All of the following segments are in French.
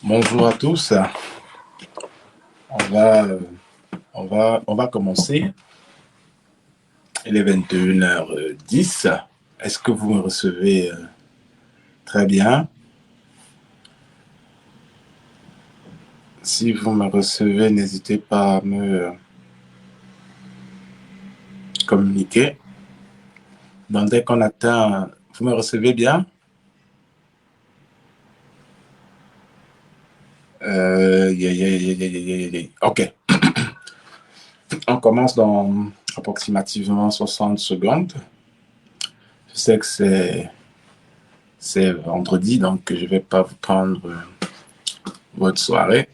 Bonjour à tous. On va, on va commencer. Il est 21h10. Est-ce que vous me recevez très bien? Si vous me recevez, n'hésitez pas à me communiquer. Donc, dès qu'on atteint, vous me recevez bien? Ok. On commence dans approximativement 60 secondes. Je sais que c'est vendredi, donc je ne vais pas vous prendre votre soirée.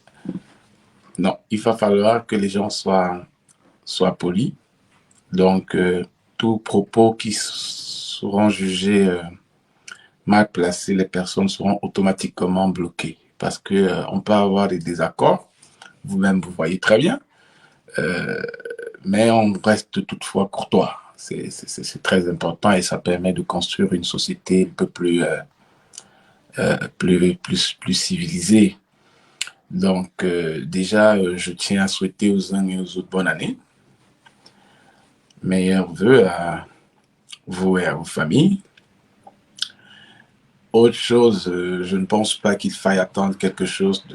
Non, il va falloir que les gens soient polis. Donc, tous propos qui seront jugés mal placés, les personnes seront automatiquement bloquées. Parce que on peut avoir des désaccords, vous-même vous voyez très bien, mais on reste toutefois courtois. C'est très important et ça permet de construire une société un peu plus civilisée. Donc, déjà, je tiens à souhaiter aux uns et aux autres bonne année. Meilleurs vœux à vous et à vos familles. Autre chose, je ne pense pas qu'il faille attendre quelque chose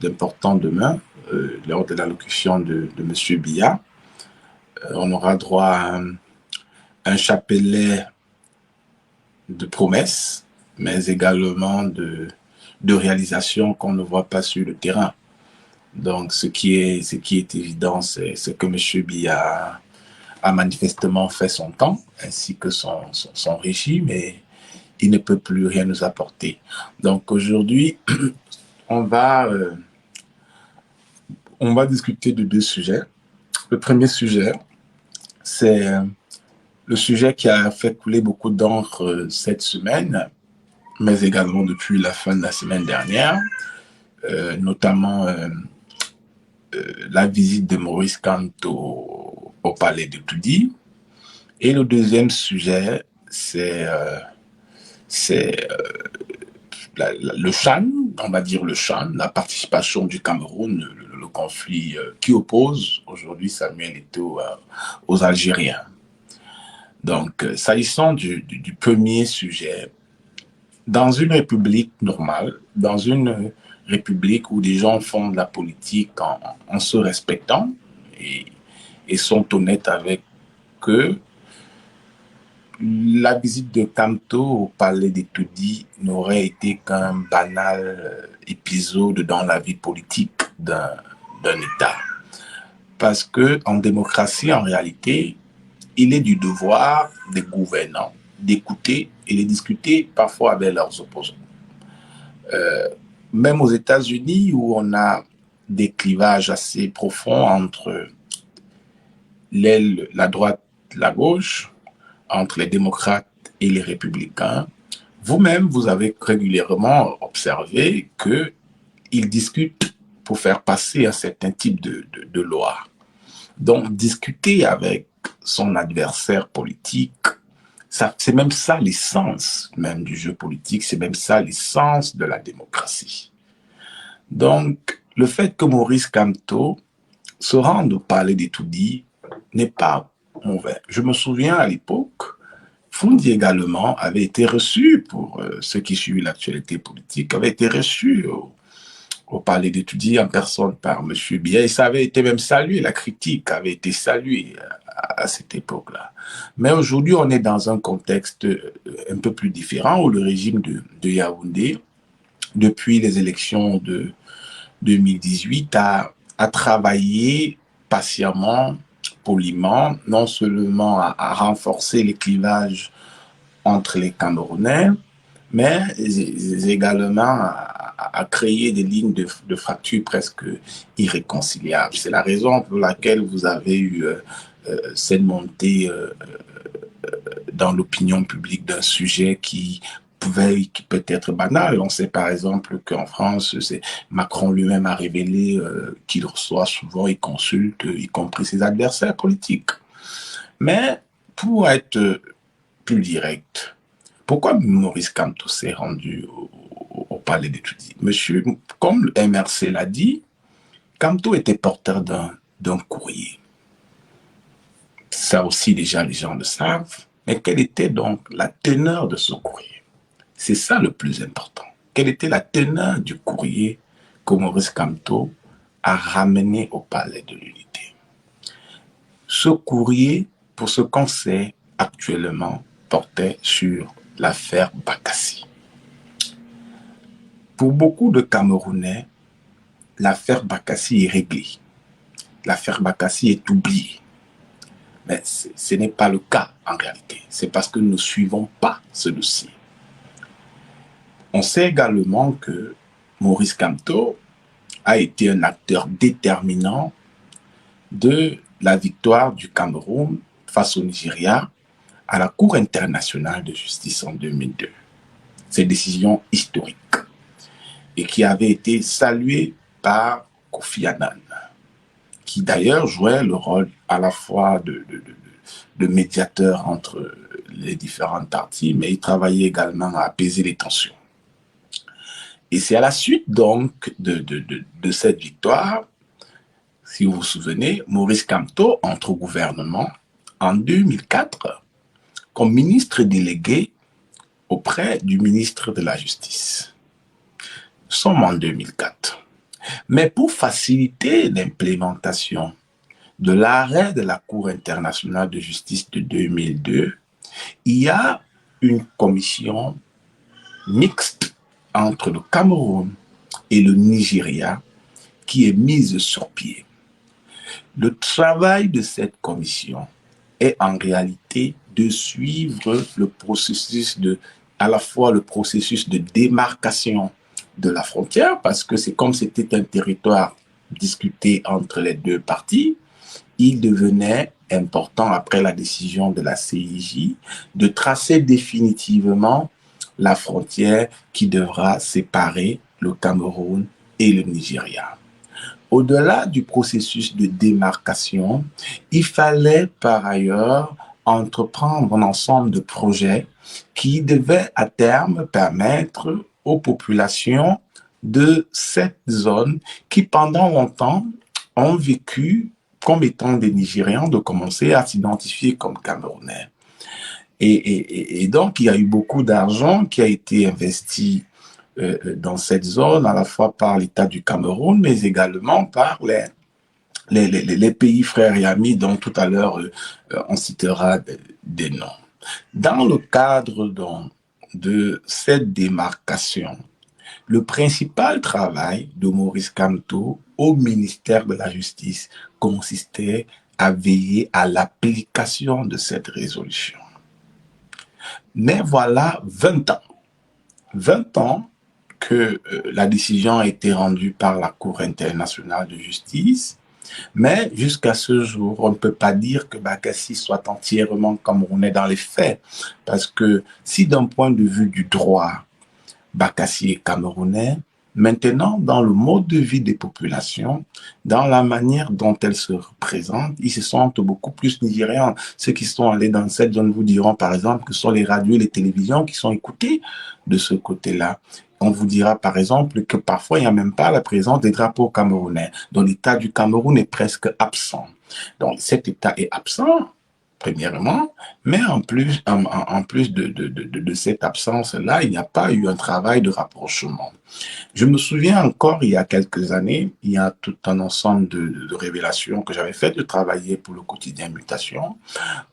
d'important demain, lors de l'allocution de M. Biya. On aura droit à un chapelet de promesses, mais également de réalisations qu'on ne voit pas sur le terrain. Donc, ce qui est évident, c'est que M. Biya a manifestement fait son temps, ainsi que son régime, et il ne peut plus rien nous apporter. Donc, aujourd'hui, on va, euh, on va discuter de deux sujets. Le premier sujet, c'est le sujet qui a fait couler beaucoup d'encre cette semaine, mais également depuis la fin de la semaine dernière, notamment la visite de Maurice Kamto au palais de Toudi. Et le deuxième sujet, c'est le Chan, on va dire le Chan, la participation du Cameroun, le conflit qui oppose aujourd'hui Samuel Eto'o aux Algériens. Donc, s'agissant du premier sujet, dans une république normale, dans une république où des gens font de la politique en se respectant et, et sont honnêtes avec eux, la visite de Kamto au palais d'Etoudi n'aurait été qu'un banal épisode dans la vie politique d'un État. Parce que en démocratie, en réalité, il est du devoir des gouvernants d'écouter et de discuter parfois avec leurs opposants. Même aux États-Unis, où on a des clivages assez profonds entre la droite, la gauche, entre les démocrates et les républicains, vous-même, vous avez régulièrement observé qu'ils discutent pour faire passer un certain type de loi. Donc, discuter avec son adversaire politique, c'est même ça l'essence même du jeu politique, c'est même ça l'essence de la démocratie. Donc, le fait que Maurice Kamto se rende au palais d'Etoudi n'est pas mauvais. Je me souviens à l'époque, Foundi également avait été reçu, pour ceux qui suivent l'actualité politique, avait été reçu au palais d'Etoudi en personne par M. Biya, et ça avait été même salué, la critique avait été saluée à cette époque-là. Mais aujourd'hui, on est dans un contexte un peu plus différent, où le régime de Yaoundé, depuis les élections de 2018, a travaillé patiemment, poliment, non seulement à renforcer les clivages entre les Camerounais, mais également à créer des lignes de fracture presque irréconciliables. C'est la raison pour laquelle vous avez eu cette montée dans l'opinion publique d'un sujet qui qui peut être banale. On sait par exemple qu'en France, Macron lui-même a révélé qu'il reçoit souvent et consulte, y compris ses adversaires politiques. Mais pour être plus direct, pourquoi Maurice Kamto s'est rendu au palais d'études? Monsieur, comme le MRC l'a dit, Kamto était porteur d'un courrier. Ça aussi, déjà, les gens le savent. Mais quelle était donc la teneur de ce courrier? C'est ça le plus important. Quelle était la teneur du courrier que Maurice Kamto a ramené au palais de l'Unité? Ce courrier, pour ce qu'on sait actuellement, portait sur l'affaire Bakassi. Pour beaucoup de Camerounais, l'affaire Bakassi est réglée. L'affaire Bakassi est oubliée. Mais ce n'est pas le cas en réalité. C'est parce que nous ne suivons pas ce dossier. On sait également que Maurice Kamto a été un acteur déterminant de la victoire du Cameroun face au Nigeria à la Cour internationale de justice en 2002. Ces décisions historiques et qui avaient été saluées par Kofi Annan, qui d'ailleurs jouait le rôle à la fois de médiateur entre les différentes parties, mais il travaillait également à apaiser les tensions. Et c'est à la suite donc de cette victoire, si vous vous souvenez, Maurice Kamto entre au gouvernement en 2004 comme ministre délégué auprès du ministre de la Justice. Nous sommes en 2004. Mais pour faciliter l'implémentation de l'arrêt de la Cour internationale de justice de 2002, il y a une commission mixte entre le Cameroun et le Nigeria qui est mise sur pied. Le travail de cette commission est en réalité de suivre le processus à la fois le processus de démarcation de la frontière, parce que c'est comme c'était un territoire discuté entre les deux parties, il devenait important, après la décision de la CIJ, de tracer définitivement la frontière qui devra séparer le Cameroun et le Nigeria. Au-delà du processus de démarcation, il fallait par ailleurs entreprendre un ensemble de projets qui devaient à terme permettre aux populations de cette zone qui pendant longtemps ont vécu comme étant des Nigérians de commencer à s'identifier comme Camerounais. Et donc, il y a eu beaucoup d'argent qui a été investi dans cette zone, à la fois par l'État du Cameroun, mais également par les pays frères et amis dont tout à l'heure on citera des noms. Dans le cadre donc, de cette démarcation, le principal travail de Maurice Kamto au ministère de la Justice consistait à veiller à l'application de cette résolution. Mais voilà 20 ans. 20 ans que la décision a été rendue par la Cour internationale de justice, mais jusqu'à ce jour, on ne peut pas dire que Bakassi soit entièrement camerounais dans les faits, parce que si d'un point de vue du droit, Bakassi est camerounais, maintenant, dans le mode de vie des populations, dans la manière dont elles se représentent, ils se sentent beaucoup plus nigérians. Ceux qui sont allés dans cette zone vous diront, par exemple, que ce sont les radios et les télévisions qui sont écoutées de ce côté-là. On vous dira, par exemple, que parfois, il n'y a même pas la présence des drapeaux camerounais. Donc, l'État du Cameroun est presque absent. Donc, cet État est absent, premièrement, mais en plus de cette absence-là, il n'y a pas eu un travail de rapprochement. Je me souviens encore, il y a quelques années, il y a tout un ensemble de révélations que j'avais faites. Je travaillais pour le quotidien Mutation,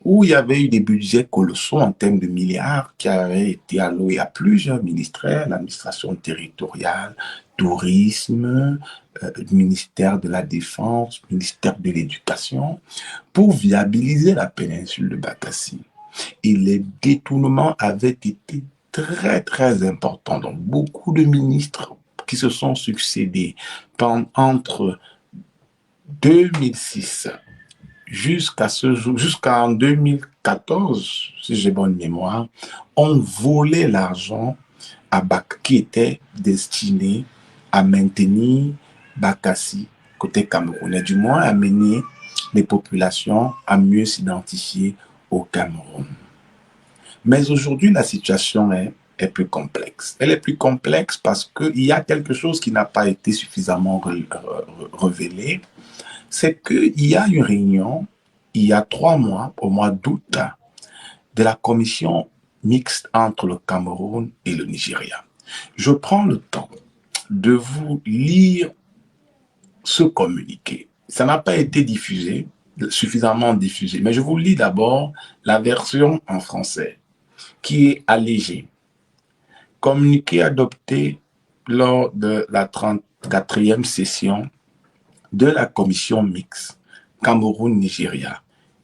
où il y avait eu des budgets colossaux en termes de milliards qui avaient été alloués à plusieurs ministères, l'administration territoriale, tourisme, ministère de la Défense, ministère de l'Éducation, pour viabiliser la péninsule de Bakassi. Et les détournements avaient été très, très importants. Donc, beaucoup de ministres qui se sont succédés entre 2006 jusqu'en 2004, 2014, si j'ai bonne mémoire, ont volé l'argent qui était destiné à maintenir Bakassi côté camerounais, du moins à mener les populations à mieux s'identifier au Cameroun. Mais aujourd'hui, la situation est plus complexe. Elle est plus complexe parce qu'il y a quelque chose qui n'a pas été suffisamment révélé. C'est qu'il y a une réunion, il y a 3 mois, au mois d'août, de la commission mixte entre le Cameroun et le Nigeria. Je prends le temps de vous lire ce communiqué. Ça n'a pas été diffusé, suffisamment diffusé, mais je vous lis d'abord la version en français, qui est allégée. Communiqué adopté lors de la 34e session de la commission mixte Cameroun-Nigeria,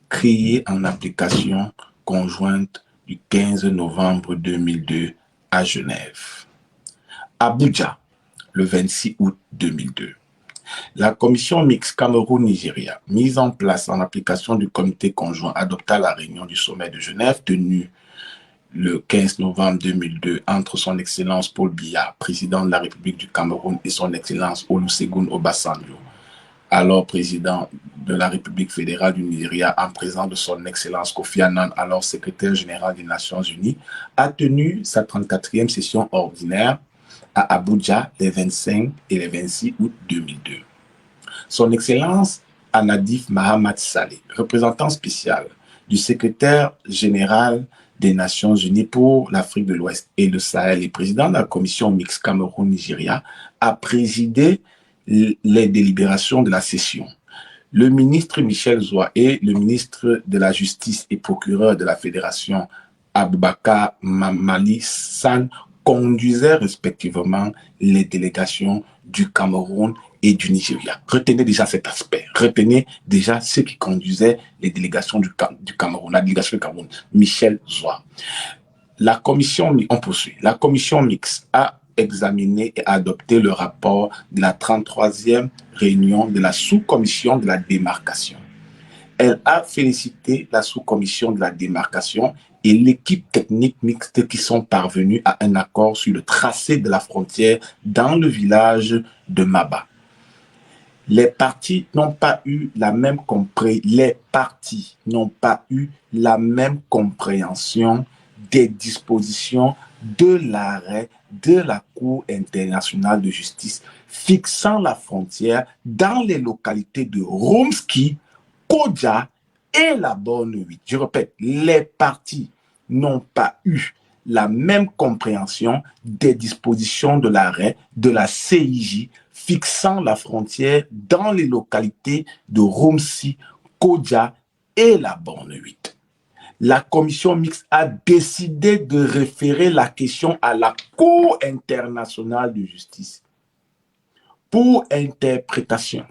créée en application conjointe du 15 novembre 2002 à Genève. Abuja, le 26 août 2002. La commission mixte Cameroun-Nigeria, mise en place en application du comité conjoint, adopta la réunion du sommet de Genève tenue le 15 novembre 2002 entre son Excellence Paul Biya, président de la République du Cameroun, et son Excellence Olusegun Obasanjo, alors président de la République fédérale du Nigeria, en présence de son Excellence Kofi Annan, alors secrétaire général des Nations Unies, a tenu sa 34e session ordinaire à Abuja les 25 et les 26 août 2002. Son Excellence Anadif Mahamat Saleh, représentant spécial du secrétaire général des Nations Unies pour l'Afrique de l'Ouest et le Sahel et président de la commission mixte Cameroun-Nigeria, a présidé les délibérations de la session. Le ministre Michel Zoua et le ministre de la Justice et procureur de la Fédération Aboubakar Mamali San conduisaient respectivement les délégations du Cameroun et du Nigeria. Retenez déjà cet aspect. Retenez déjà ce qui conduisait les délégations du Cameroun, la délégation du Cameroun, Michel Zoua. On poursuit. La commission mixte a examiné et adopté le rapport de la 33e réunion de la sous-commission de la démarcation. Elle a félicité la sous-commission de la démarcation et l'équipe technique mixte qui sont parvenus à un accord sur le tracé de la frontière dans le village de Maba. Les partis n'ont pas eu la même compréhension des dispositions de l'arrêt de la Cour internationale de justice fixant la frontière dans les localités de Rumski, Kodja et la Borne 8. Je répète, les partis n'ont pas eu la même compréhension des dispositions de l'arrêt de la CIJ fixant la frontière dans les localités de Rumsi, Kodja et la Borne 8. La commission mixte a décidé de référer la question à la Cour internationale de justice pour interprétation.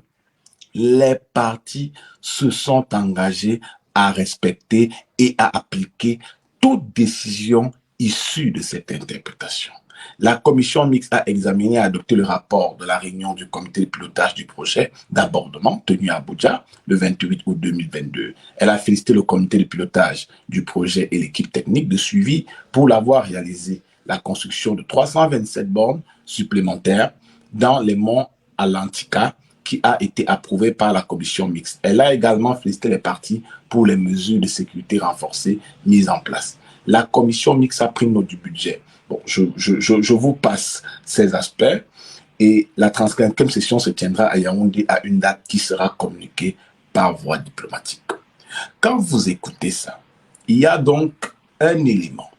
Les partis se sont engagés à respecter et à appliquer toute décision issue de cette interprétation. La commission mixte a examiné et adopté le rapport de la réunion du comité de pilotage du projet d'abordement tenu à Abuja le 28 août 2022. Elle a félicité le comité de pilotage du projet et l'équipe technique de suivi pour l'avoir réalisé la construction de 327 bornes supplémentaires dans les monts Atlantika qui a été approuvée par la commission mixte. Elle a également félicité les partis pour les mesures de sécurité renforcées mises en place. La commission mixte a pris note du budget. Bon, je vous passe ces aspects et la 35e session se tiendra à Yaoundé à une date qui sera communiquée par voie diplomatique. Quand vous écoutez ça, il y a donc un élément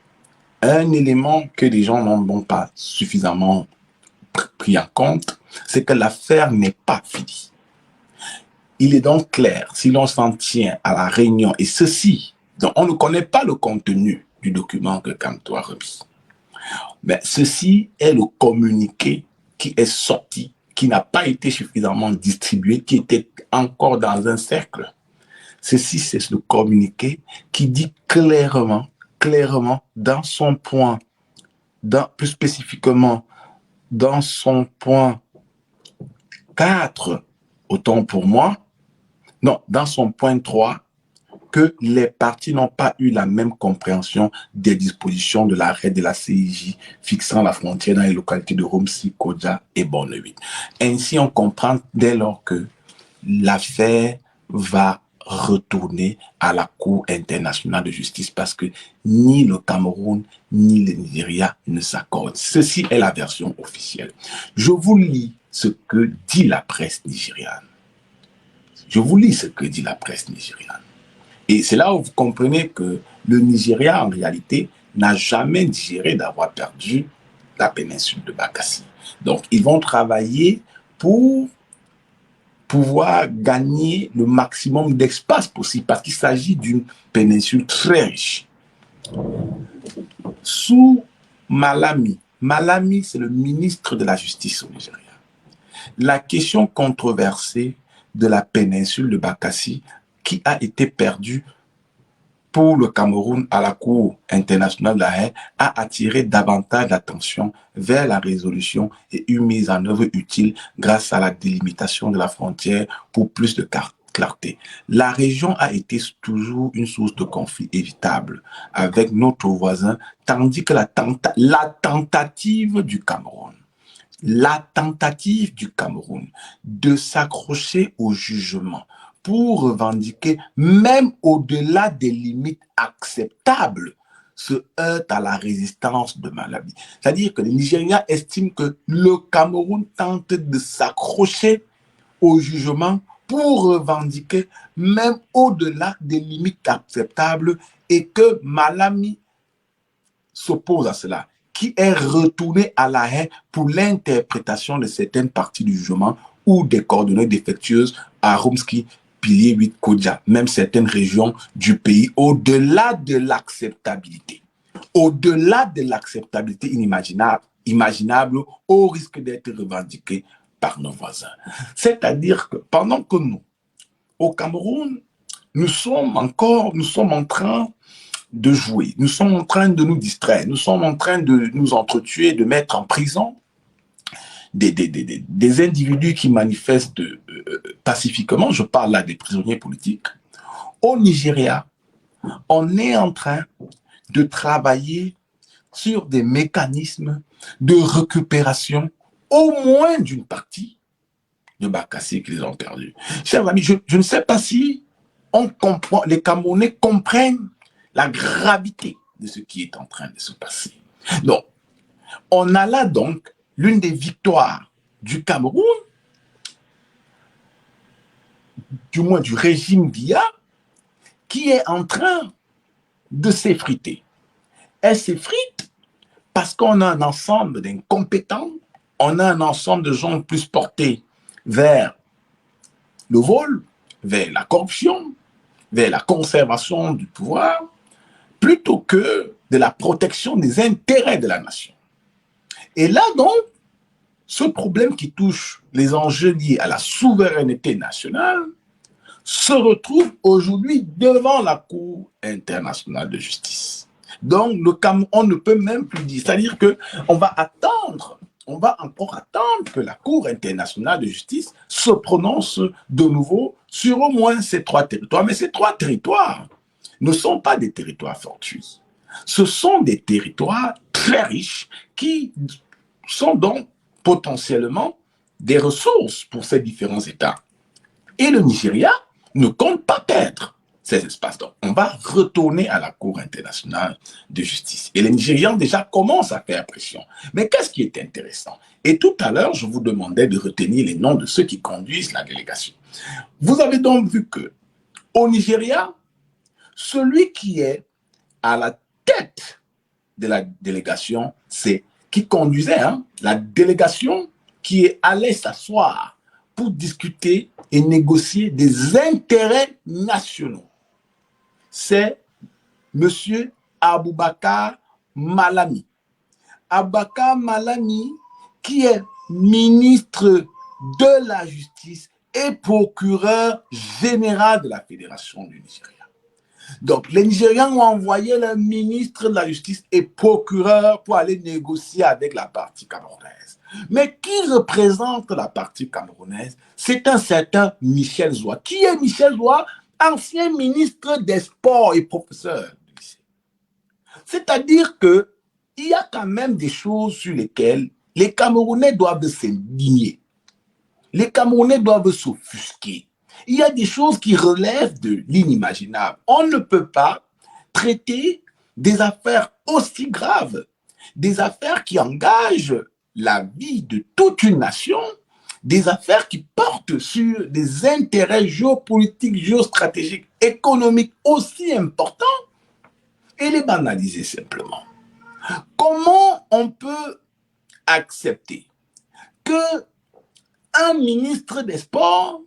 que les gens n'ont pas suffisamment pris en compte, c'est que l'affaire n'est pas finie. Il est donc clair, si l'on s'en tient à la réunion, et ceci, donc on ne connaît pas le contenu du document que Kamto a remis. Mais ceci est le communiqué qui est sorti, qui n'a pas été suffisamment distribué, qui était encore dans un cercle. Ceci, c'est le communiqué qui dit clairement, dans son point, plus spécifiquement, dans son point 4, autant pour moi, non, dans son point 3, que les partis n'ont pas eu la même compréhension des dispositions de l'arrêt de la CIJ fixant la frontière dans les localités de Romsi, Kodja et Borneville. Ainsi, on comprend dès lors que l'affaire va retourner à la Cour internationale de justice parce que ni le Cameroun ni le Nigeria ne s'accordent. Ceci est la version officielle. Je vous lis ce que dit la presse nigériane. Je vous lis ce que dit la presse nigériane. Et c'est là où vous comprenez que le Nigeria, en réalité, n'a jamais digéré d'avoir perdu la péninsule de Bakassi. Donc, ils vont travailler pour pouvoir gagner le maximum d'espace possible parce qu'il s'agit d'une péninsule très riche. Sous Malami, Malami, c'est le ministre de la Justice au Nigeria. La question controversée de la péninsule de Bakassi qui a été perdue pour le Cameroun à la Cour internationale de la Haye a attiré davantage d'attention vers la résolution et une mise en œuvre utile grâce à la délimitation de la frontière pour plus de clarté. La région a été toujours une source de conflit évitable avec notre voisin, tandis que la tentative du Cameroun de s'accrocher au jugement pour revendiquer, même au-delà des limites acceptables, se heurte à la résistance de Malami. C'est-à-dire que les Nigériens estiment que le Cameroun tente de s'accrocher au jugement pour revendiquer, même au-delà des limites acceptables, et que Malami s'oppose à cela, qui est retourné à la Haye pour l'interprétation de certaines parties du jugement ou des coordonnées défectueuses à Romski, pilier 8 Kodja, même certaines régions du pays, au-delà de l'acceptabilité. Au-delà de l'acceptabilité imaginable, au risque d'être revendiqué par nos voisins. C'est-à-dire que pendant que nous, au Cameroun, nous sommes en train de jouer, nous sommes en train de nous distraire, nous sommes en train de nous entretuer, de mettre en prison des individus qui manifestent pacifiquement, je parle là des prisonniers politiques. Au Nigeria, on est en train de travailler sur des mécanismes de récupération au moins d'une partie de Bakassi qu'ils ont perdu. Chers amis, je ne sais pas si on comprend, les Camerounais comprennent la gravité de ce qui est en train de se passer. Donc, on a là donc l'une des victoires du Cameroun, du moins du régime Biya, qui est en train de s'effriter. Elle s'effrite parce qu'on a un ensemble d'incompétents, on a un ensemble de gens plus portés vers le vol, vers la corruption, vers la conservation du pouvoir, plutôt que de la protection des intérêts de la nation. Et là donc, ce problème qui touche les enjeux liés à la souveraineté nationale se retrouve aujourd'hui devant la Cour internationale de justice. Donc, le Cameroun, on ne peut même plus dire, c'est-à-dire qu'on va encore attendre que la Cour internationale de justice se prononce de nouveau sur au moins ces 3 territoires. Mais ces 3 territoires ne sont pas des territoires fortuits. Ce sont des territoires très riches qui sont donc potentiellement des ressources pour ces différents États. Et le Nigeria ne compte pas perdre ces espaces. Donc, on va retourner à la Cour internationale de justice. Et les Nigérians déjà commencent à faire pression. Mais qu'est-ce qui est intéressant? Et tout à l'heure, je vous demandais de retenir les noms de ceux qui conduisent la délégation. Vous avez donc vu que au Nigeria, celui qui est à la tête de la délégation, c'est qui conduisait la délégation qui est allée s'asseoir pour discuter et négocier des intérêts nationaux. C'est M. Aboubakar Malami. Aboubakar Malami, qui est ministre de la Justice et procureur général de la Fédération du Nigeria. Donc, les Nigérians ont envoyé le ministre de la Justice et procureur pour aller négocier avec la partie camerounaise. Mais qui représente la partie camerounaise? C'est un certain Michel Zoua. Qui est Michel Zoua? ancien ministre des Sports et professeur du lycée. C'est-à-dire qu'il y a quand même des choses sur lesquelles les Camerounais doivent s'indigner. Les Camerounais doivent s'offusquer. Il y a des choses qui relèvent de l'inimaginable. On ne peut pas traiter des affaires aussi graves, des affaires qui engagent la vie de toute une nation, des affaires qui portent sur des intérêts géopolitiques, géostratégiques, économiques aussi importants, et les banaliser simplement. Comment on peut accepter que un ministre des Sports,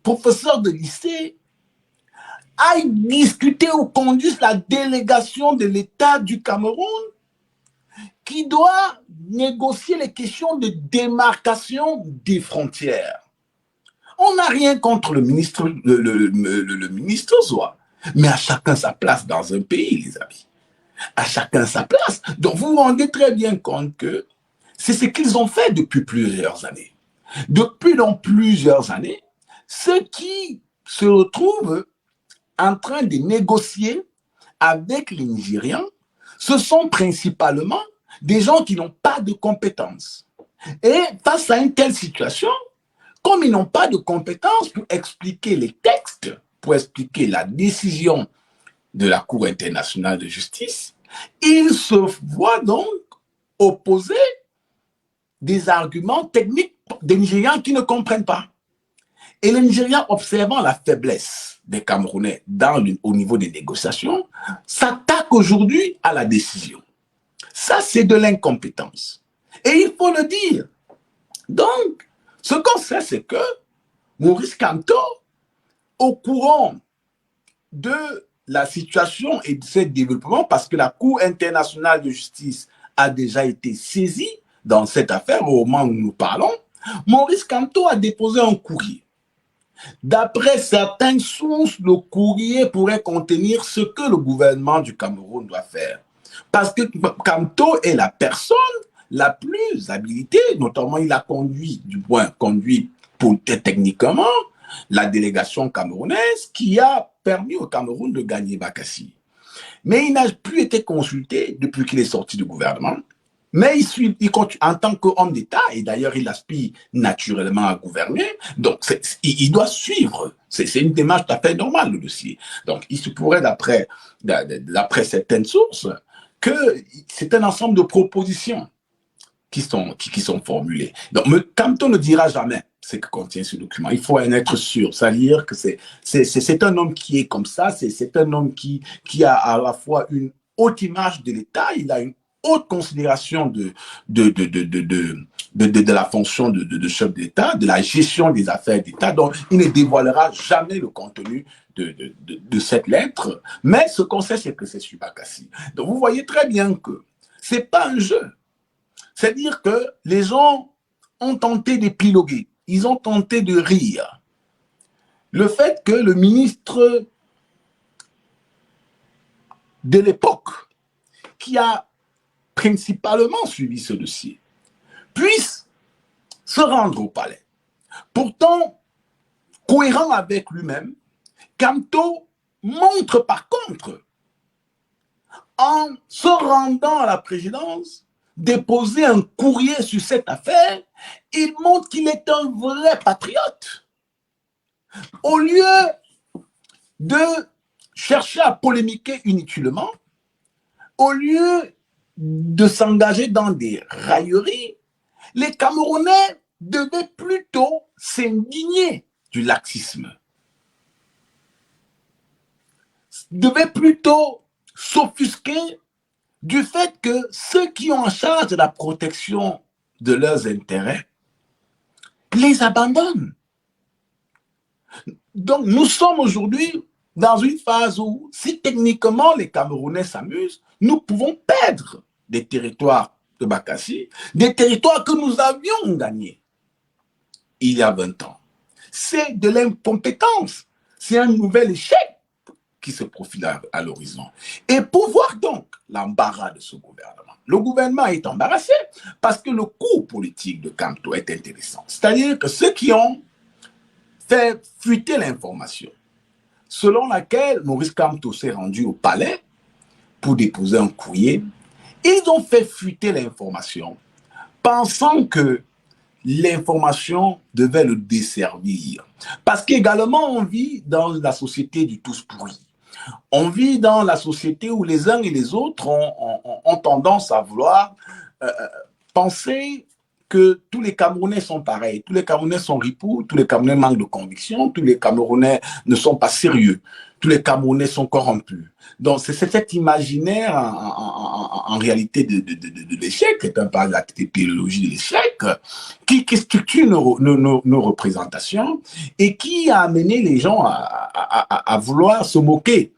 professeur de lycée, aille discuter ou conduise la délégation de l'État du Cameroun qui doit négocier les questions de démarcation des frontières? On n'a rien contre le ministre, le ministre Zoa, mais à chacun sa place dans un pays, les amis. À chacun sa place. Donc vous vous rendez très bien compte que c'est ce qu'ils ont fait depuis plusieurs années. Depuis donc plusieurs années, ceux qui se retrouvent en train de négocier avec les Nigérians, ce sont principalement des gens qui n'ont pas de compétences. Et face à une telle situation, comme ils n'ont pas de compétences pour expliquer les textes, pour expliquer la décision de la Cour internationale de justice, ils se voient donc opposer des arguments techniques des Nigérians qui ne comprennent pas. Et les Nigérians, observant la faiblesse des Camerounais au niveau des négociations, s'attaquent aujourd'hui à la décision. Ça, c'est de l'incompétence. Et il faut le dire. Donc, ce qu'on sait, c'est que Maurice Kamto, au courant de la situation et de ce développement, parce que la Cour internationale de justice a déjà été saisie dans cette affaire au moment où nous parlons, Maurice Kamto a déposé un courrier. D'après certaines sources, le courrier pourrait contenir ce que le gouvernement du Cameroun doit faire. Parce que Kamto est la personne la plus habilitée, notamment il a conduit, techniquement, la délégation camerounaise qui a permis au Cameroun de gagner Bakassi. Mais il n'a plus été consulté depuis qu'il est sorti du gouvernement. Mais il continue en tant qu'homme d'État, et d'ailleurs il aspire naturellement à gouverner, donc il doit suivre. C'est une démarche tout à fait normale, le dossier. Donc il se pourrait, d'après certaines sources, que c'est un ensemble de propositions qui sont formulées. Donc Kamto ne dira jamais ce que contient ce document. Il faut en être sûr. C'est-à-dire que c'est un homme qui est comme ça, c'est un homme qui a à la fois une haute image de l'État, il a une haute considération de la fonction de chef d'État, de la gestion des affaires d'État. Donc, il ne dévoilera jamais le contenu de cette lettre. Mais ce qu'on sait, c'est que c'est sur Bakassi. Donc, vous voyez très bien que ce n'est pas un jeu. C'est-à-dire que les gens ont tenté d'épiloguer. Ils ont tenté de rire. Le fait que le ministre de l'époque, qui a principalement suivi ce dossier, puisse se rendre au palais. Pourtant, cohérent avec lui-même, Kamto montre par contre, en se rendant à la présidence, déposer un courrier sur cette affaire, il montre qu'il est un vrai patriote. Au lieu de chercher à polémiquer inutilement, au lieu de s'engager dans des railleries, les Camerounais devaient plutôt s'indigner du laxisme, devaient plutôt s'offusquer du fait que ceux qui ont en charge de la protection de leurs intérêts les abandonnent. Donc nous sommes aujourd'hui dans une phase où, si techniquement les Camerounais s'amusent, nous pouvons perdre des territoires de Bakassi, des territoires que nous avions gagnés il y a 20 ans. C'est de l'incompétence. C'est un nouvel échec qui se profile à l'horizon. Et pour voir donc l'embarras de ce gouvernement, le gouvernement est embarrassé parce que le cours politique de Kamto est intéressant. C'est-à-dire que ceux qui ont fait fuiter l'information, selon laquelle Maurice Kamto s'est rendu au palais pour déposer un courrier. Ils ont fait fuiter l'information, pensant que l'information devait le desservir. Parce qu'également, on vit dans la société du tous pourri. On vit dans la société où les uns et les autres ont tendance à vouloir penser que tous les Camerounais sont pareils, tous les Camerounais sont ripoux, tous les Camerounais manquent de conviction, tous les Camerounais ne sont pas sérieux, tous les Camerounais sont corrompus. Donc c'est cet imaginaire en réalité de l'échec, c'est un peu la théologie de l'échec, qui structure nos représentations et qui a amené les gens à vouloir se moquer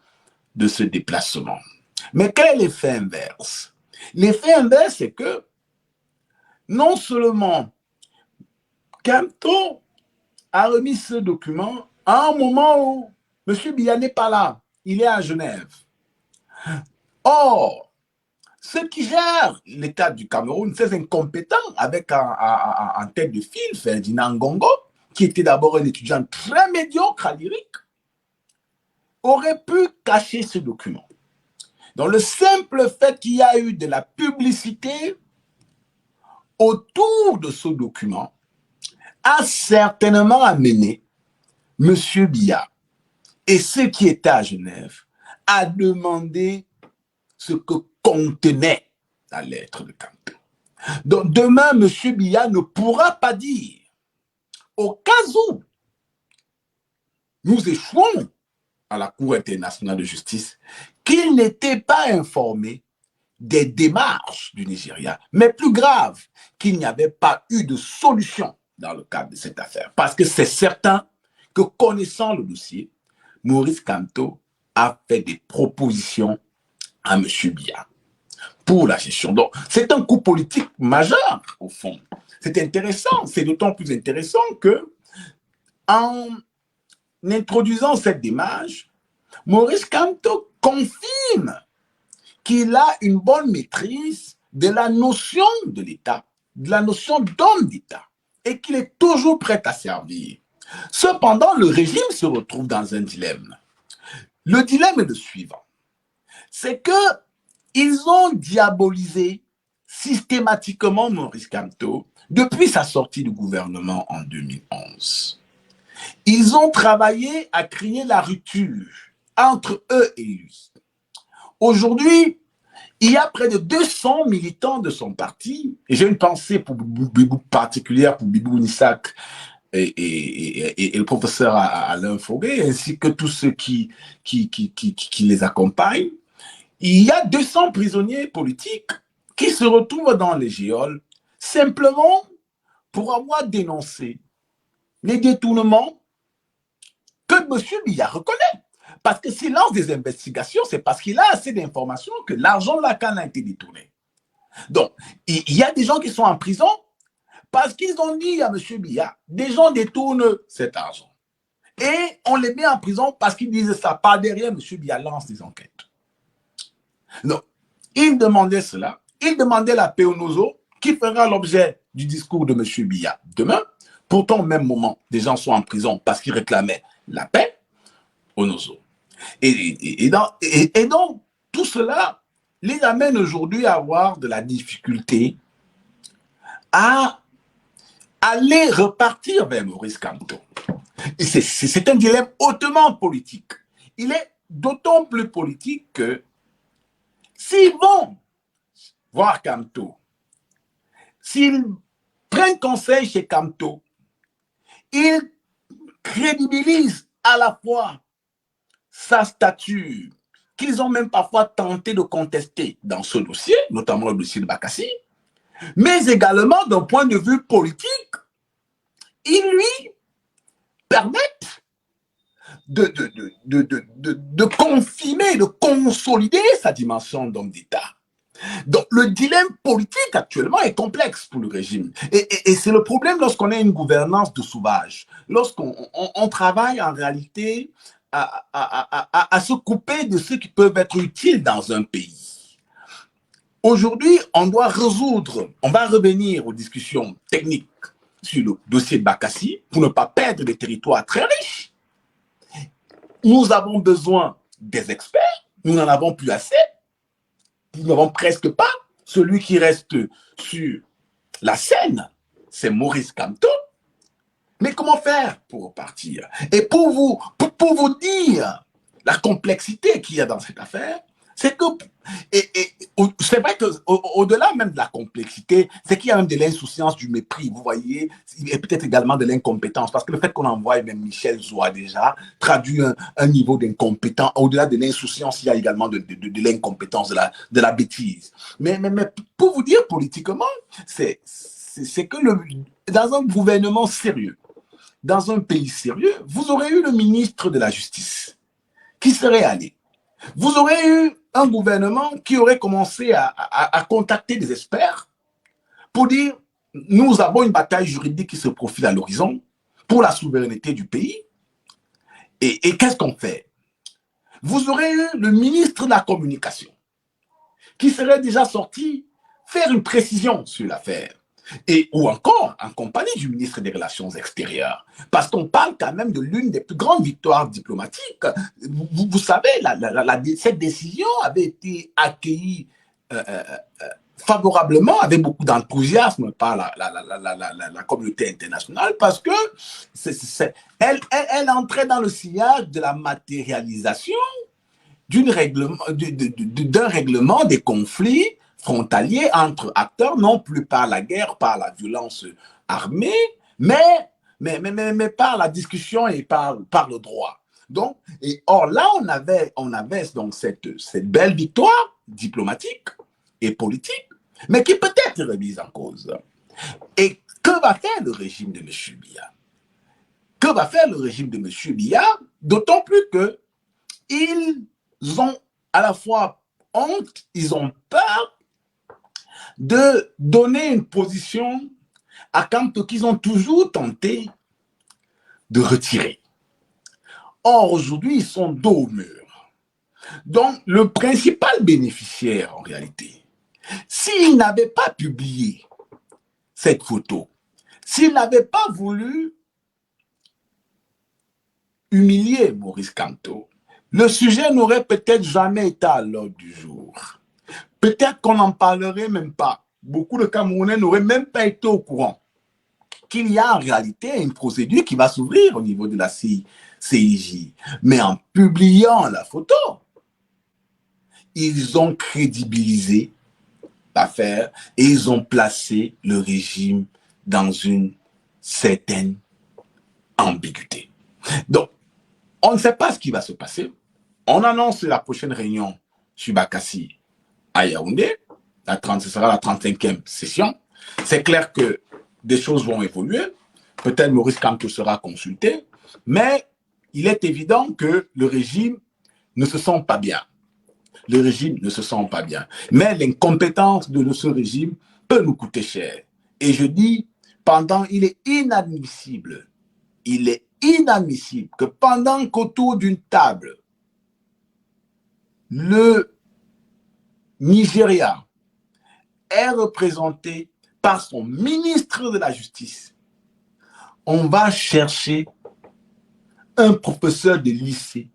de ce déplacement. Mais quel est l'effet inverse? L'effet inverse, c'est que non seulement Kamto a remis ce document à un moment où M. Biya n'est pas là, il est à Genève. Or, ceux qui gèrent l'État du Cameroun, ces incompétents, avec en tête de file Ferdinand Ngongo, qui était d'abord un étudiant très médiocre à lyrique, auraient pu cacher ce document. Donc le simple fait qu'il y a eu de la publicité autour de ce document a certainement amené M. Biya et ceux qui étaient à Genève à demander ce que contenait la lettre de Kamto. Donc demain, M. Biya ne pourra pas dire, au cas où nous échouons à la Cour internationale de justice, qu'il n'était pas informé des démarches du Nigeria, mais plus grave, qu'il n'y avait pas eu de solution dans le cadre de cette affaire. Parce que c'est certain que, connaissant le dossier, Maurice Kamto a fait des propositions à M. Biya pour la gestion. Donc, c'est un coup politique majeur, au fond. C'est intéressant, c'est d'autant plus intéressant que, en introduisant cette démarche, Maurice Kamto confirme qu'il a une bonne maîtrise de la notion de l'État, de la notion d'homme d'État, et qu'il est toujours prêt à servir. Cependant, le régime se retrouve dans un dilemme. Le dilemme est le suivant. C'est qu'ils ont diabolisé systématiquement Maurice Kamto depuis sa sortie du gouvernement en 2011. Ils ont travaillé à créer la rupture entre eux et lui. Aujourd'hui, il y a près de 200 militants de son parti, et j'ai une pensée particulière pour Bibou Nissak et le professeur Alain Foguet, ainsi que tous ceux qui les accompagnent. Il y a 200 prisonniers politiques qui se retrouvent dans les geôles simplement pour avoir dénoncé les détournements que M. Biya reconnaît. Parce que s'il lance des investigations, c'est parce qu'il a assez d'informations que l'argent de la canne a été détourné. Donc, il y a des gens qui sont en prison parce qu'ils ont dit à M. Biya, des gens détournent cet argent. Et on les met en prison parce qu'ils disent ça. Par derrière, M. Biya lance des enquêtes. Donc, il demandait cela. Il demandait la paix au Nozo, qui fera l'objet du discours de M. Biya demain. Pourtant, au même moment, des gens sont en prison parce qu'ils réclamaient la paix au Nozo. Et donc, tout cela les amène aujourd'hui à avoir de la difficulté à aller repartir vers Maurice Kamto. C'est un dilemme hautement politique. Il est d'autant plus politique que s'ils vont voir Kamto, s'ils prennent conseil chez Kamto, ils crédibilisent à la fois sa stature, qu'ils ont même parfois tenté de contester dans ce dossier, notamment le dossier de Bakassi, mais également d'un point de vue politique, ils lui permettent de confirmer, de consolider sa dimension d'homme d'État. Donc, le dilemme politique actuellement est complexe pour le régime. Et c'est le problème lorsqu'on a une gouvernance de sauvage, lorsqu'on travaille en réalité à se couper de ceux qui peuvent être utiles dans un pays. Aujourd'hui, on doit résoudre, on va revenir aux discussions techniques sur le dossier de Bakassi pour ne pas perdre des territoires très riches. Nous avons besoin des experts, nous n'en avons plus assez, nous n'avons presque pas. Celui qui reste sur la scène, c'est Maurice Kamto. Mais comment faire pour repartir? Et pour vous dire la complexité qu'il y a dans cette affaire, c'est que, c'est vrai qu'au-delà même de la complexité, c'est qu'il y a même de l'insouciance, du mépris, vous voyez, et peut-être également de l'incompétence, parce que le fait qu'on envoie même Michel Zoua déjà traduit un niveau d'incompétence. Au-delà de l'insouciance, il y a également de l'incompétence, de la bêtise. Mais pour vous dire politiquement, c'est que dans un gouvernement sérieux, dans un pays sérieux, vous aurez eu le ministre de la Justice qui serait allé. Vous aurez eu un gouvernement qui aurait commencé à contacter des experts pour dire nous avons une bataille juridique qui se profile à l'horizon pour la souveraineté du pays. Et qu'est-ce qu'on fait? Vous aurez eu le ministre de la Communication qui serait déjà sorti faire une précision sur l'affaire. Ou encore en compagnie du ministre des Relations extérieures. Parce qu'on parle quand même de l'une des plus grandes victoires diplomatiques. Vous savez, cette décision avait été accueillie favorablement, avec beaucoup d'enthousiasme par la communauté internationale, parce que elle entrait dans le sillage de la matérialisation d'un règlement des conflits frontaliers entre acteurs, non plus par la guerre, par la violence armée, mais par la discussion et par le droit. Donc, or là, on avait donc cette belle victoire diplomatique et politique, mais qui peut être remise en cause. Et que va faire le régime de M. Biya? Que va faire le régime de M. Biya? D'autant plus que ils ont à la fois honte, ils ont peur de donner une position à Kamto qu'ils ont toujours tenté de retirer. Or, aujourd'hui, ils sont dos au mur. Donc, le principal bénéficiaire, en réalité, s'il n'avait pas publié cette photo, s'il n'avait pas voulu humilier Maurice Kamto, le sujet n'aurait peut-être jamais été à l'ordre du jour. Peut-être qu'on n'en parlerait même pas. Beaucoup de Camerounais n'auraient même pas été au courant qu'il y a en réalité une procédure qui va s'ouvrir au niveau de la CIJ. Mais en publiant la photo, ils ont crédibilisé l'affaire et ils ont placé le régime dans une certaine ambiguïté. Donc, on ne sait pas ce qui va se passer. On annonce la prochaine réunion sur Bakassi à Yaoundé. Ce sera la 35e session. C'est clair que des choses vont évoluer. Peut-être Maurice Kamto sera consulté. Mais il est évident que le régime ne se sent pas bien. Le régime ne se sent pas bien. Mais l'incompétence de ce régime peut nous coûter cher. Et je dis, il est inadmissible que pendant qu'autour d'une table, le Nigeria est représenté par son ministre de la Justice, on va chercher un professeur de lycée,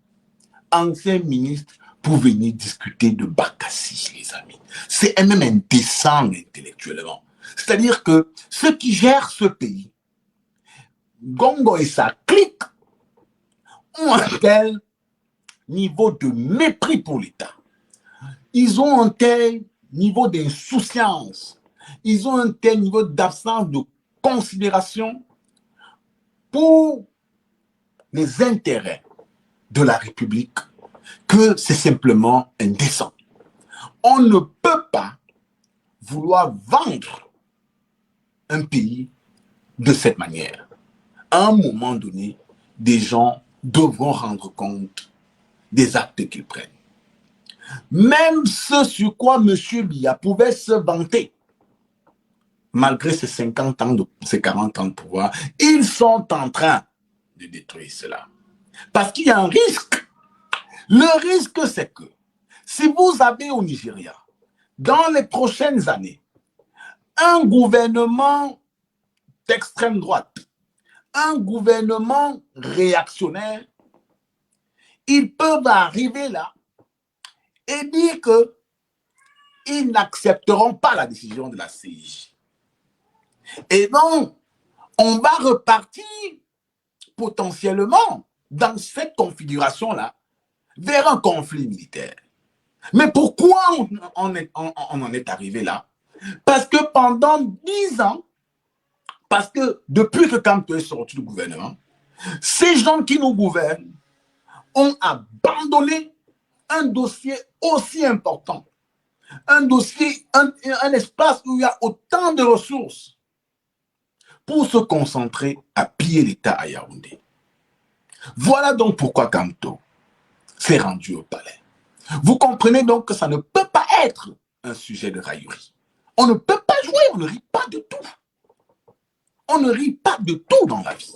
ancien ministre, pour venir discuter de Bakassi, les amis. C'est même indécent intellectuellement. C'est-à-dire que ceux qui gèrent ce pays, Gongo et sa clique, ont un tel niveau de mépris pour l'État. Ils ont un tel niveau d'insouciance. Ils ont un tel niveau d'absence de considération pour les intérêts de la République que c'est simplement indécent. On ne peut pas vouloir vendre un pays de cette manière. À un moment donné, des gens devront rendre compte des actes qu'ils prennent. Même ce sur quoi M. Biya pouvait se vanter, malgré ses 50 ans, ses 40 ans de pouvoir, ils sont en train de détruire cela. Parce qu'il y a un risque. Le risque, c'est que si vous avez au Nigeria, dans les prochaines années, un gouvernement d'extrême droite, un gouvernement réactionnaire, ils peuvent arriver là et dire qu'ils n'accepteront pas la décision de la CIJ. Et donc, on va repartir potentiellement dans cette configuration-là vers un conflit militaire. Mais pourquoi on en est arrivé là? Parce que pendant 10 ans, parce que depuis que Kamto est sorti du gouvernement, ces gens qui nous gouvernent ont abandonné un dossier aussi important, un dossier, un espace où il y a autant de ressources pour se concentrer à piller l'État à Yaoundé. Voilà donc pourquoi Kamto s'est rendu au palais. Vous comprenez donc que ça ne peut pas être un sujet de raillerie. On ne peut pas jouer, on ne rit pas de tout. On ne rit pas de tout dans la vie.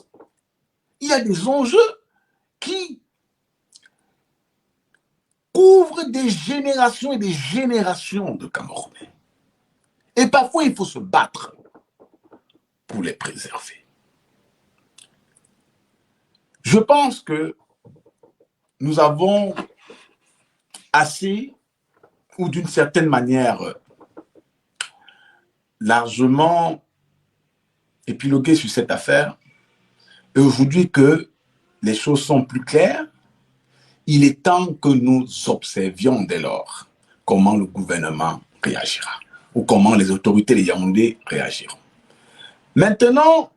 Il y a des enjeux qui couvrent des générations et des générations de Camerounais. Et parfois, il faut se battre pour les préserver. Je pense que nous avons assez, ou d'une certaine manière, largement épilogué sur cette affaire. Et aujourd'hui que les choses sont plus claires, il est temps que nous observions dès lors comment le gouvernement réagira ou comment les autorités de Yaoundé réagiront. Maintenant,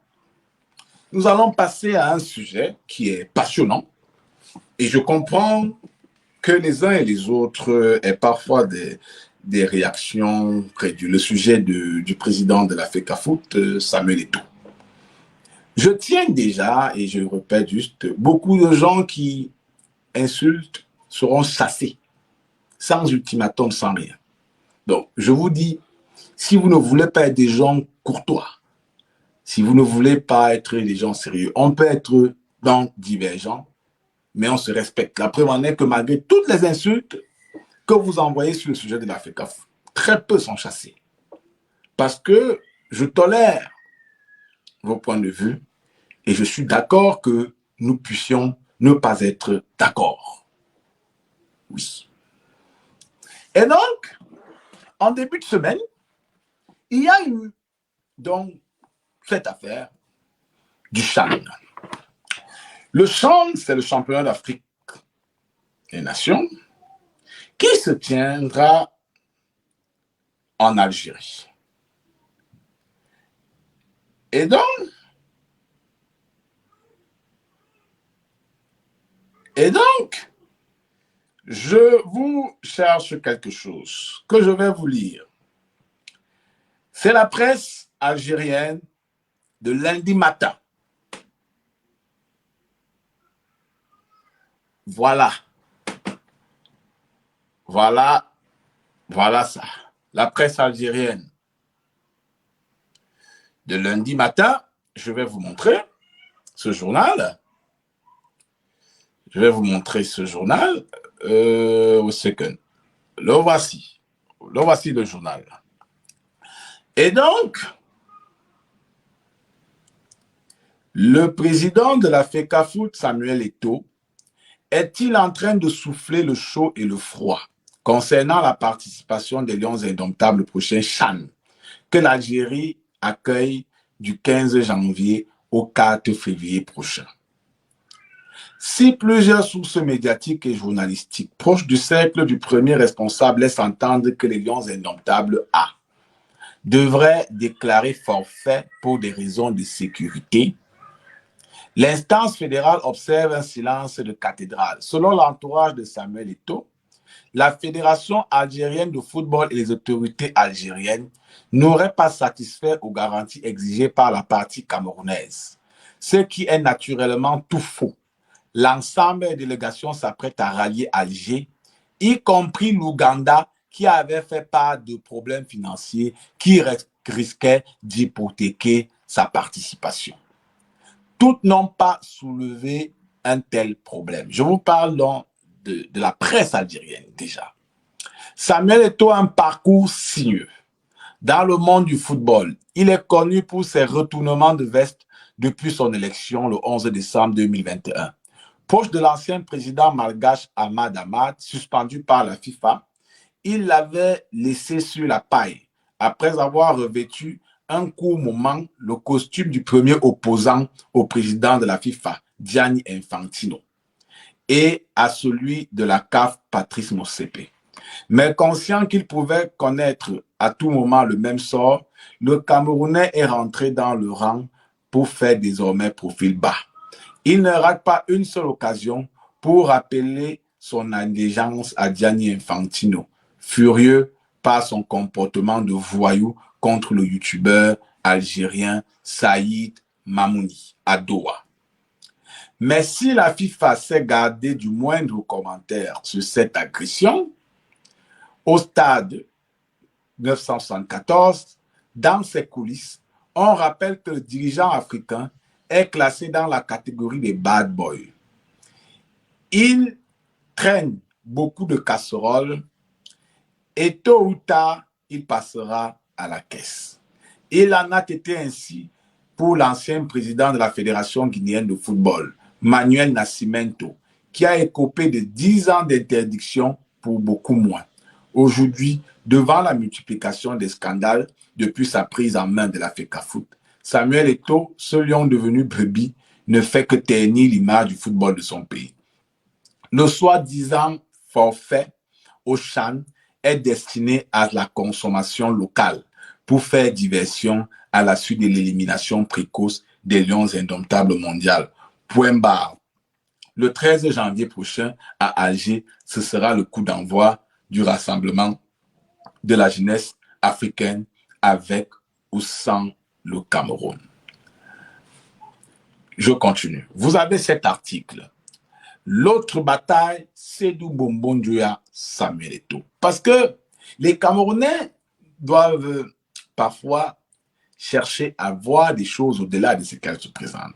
nous allons passer à un sujet qui est passionnant et je comprends que les uns et les autres aient parfois des réactions prédues. Le sujet du président de la FECAFOOT, Samuel Eto'o. Je tiens déjà, et je répète juste, beaucoup de gens qui insultent seront chassés, sans ultimatum, sans rien. Donc, je vous dis, si vous ne voulez pas être des gens courtois, si vous ne voulez pas être des gens sérieux, on peut être donc divergents, mais on se respecte. La preuve en est que malgré toutes les insultes que vous envoyez sur le sujet de la FECAF, très peu sont chassés. Parce que je tolère vos points de vue et je suis d'accord que nous puissions ne pas être d'accord. Oui. Et donc, en début de semaine, il y a eu donc cette affaire du CHAN. Le CHAN, c'est le championnat d'Afrique des Nations qui se tiendra en Algérie. Et donc, je vous cherche quelque chose que je vais vous lire. C'est la presse algérienne de lundi matin. Voilà. Voilà ça. La presse algérienne de lundi matin. Je vais vous montrer ce journal. Je vais vous montrer ce journal. Second. Le voici. Le voici le journal. Et donc, le président de la FECAFOOT, Samuel Eto'o, est-il en train de souffler le chaud et le froid concernant la participation des Lions indomptables au prochain CHAN que l'Algérie accueille du 15 janvier au 4 février prochain? Si plusieurs sources médiatiques et journalistiques proches du cercle du premier responsable laissent entendre que les Lions indomptables A devraient déclarer forfait pour des raisons de sécurité, l'instance fédérale observe un silence de cathédrale. Selon l'entourage de Samuel Eto'o, la Fédération algérienne de football et les autorités algériennes n'auraient pas satisfait aux garanties exigées par la partie camerounaise, ce qui est naturellement tout faux. L'ensemble des délégations s'apprêtent à rallier Alger, y compris l'Ouganda, qui avait fait part de problèmes financiers qui risquaient d'hypothéquer sa participation. Toutes n'ont pas soulevé un tel problème. Je vous parle donc de la presse algérienne déjà. Samuel Eto'o a un parcours sinueux. Dans le monde du football, il est connu pour ses retournements de veste depuis son élection le 11 décembre 2021. Proche de l'ancien président malgache Ahmad Ahmad, suspendu par la FIFA, il l'avait laissé sur la paille après avoir revêtu un court moment le costume du premier opposant au président de la FIFA, Gianni Infantino, et à celui de la CAF, Patrice Motsepe. Mais conscient qu'il pouvait connaître à tout moment le même sort, le Camerounais est rentré dans le rang pour faire désormais profil bas. Il ne rate pas une seule occasion pour rappeler son allégeance à Gianni Infantino, furieux par son comportement de voyou contre le youtubeur algérien Saïd Mamouni à Doha. Mais si la FIFA s'est gardée du moindre commentaire sur cette agression, au stade 974, dans ses coulisses, on rappelle que le dirigeant africain est classé dans la catégorie des bad boys. Il traîne beaucoup de casseroles et tôt ou tard, il passera à la caisse. Il en a été ainsi pour l'ancien président de la Fédération guinéenne de football, Manuel Nascimento, qui a écopé de 10 ans d'interdiction pour beaucoup moins. Aujourd'hui, devant la multiplication des scandales depuis sa prise en main de la FECAFOOT, Samuel Eto'o, ce lion devenu brebis, ne fait que ternir l'image du football de son pays. Le soi-disant forfait au CHAN est destiné à la consommation locale pour faire diversion à la suite de l'élimination précoce des Lions indomptables mondiales. Point barre. Le 13 janvier prochain, à Alger, ce sera le coup d'envoi du rassemblement de la jeunesse africaine avec ou sans le Cameroun. Je continue. Vous avez cet article. L'autre bataille, c'est du Bonbon Dioya Samuel Eto'o. Parce que les Camerounais doivent parfois chercher à voir des choses au-delà de ce qu'elles se présentent.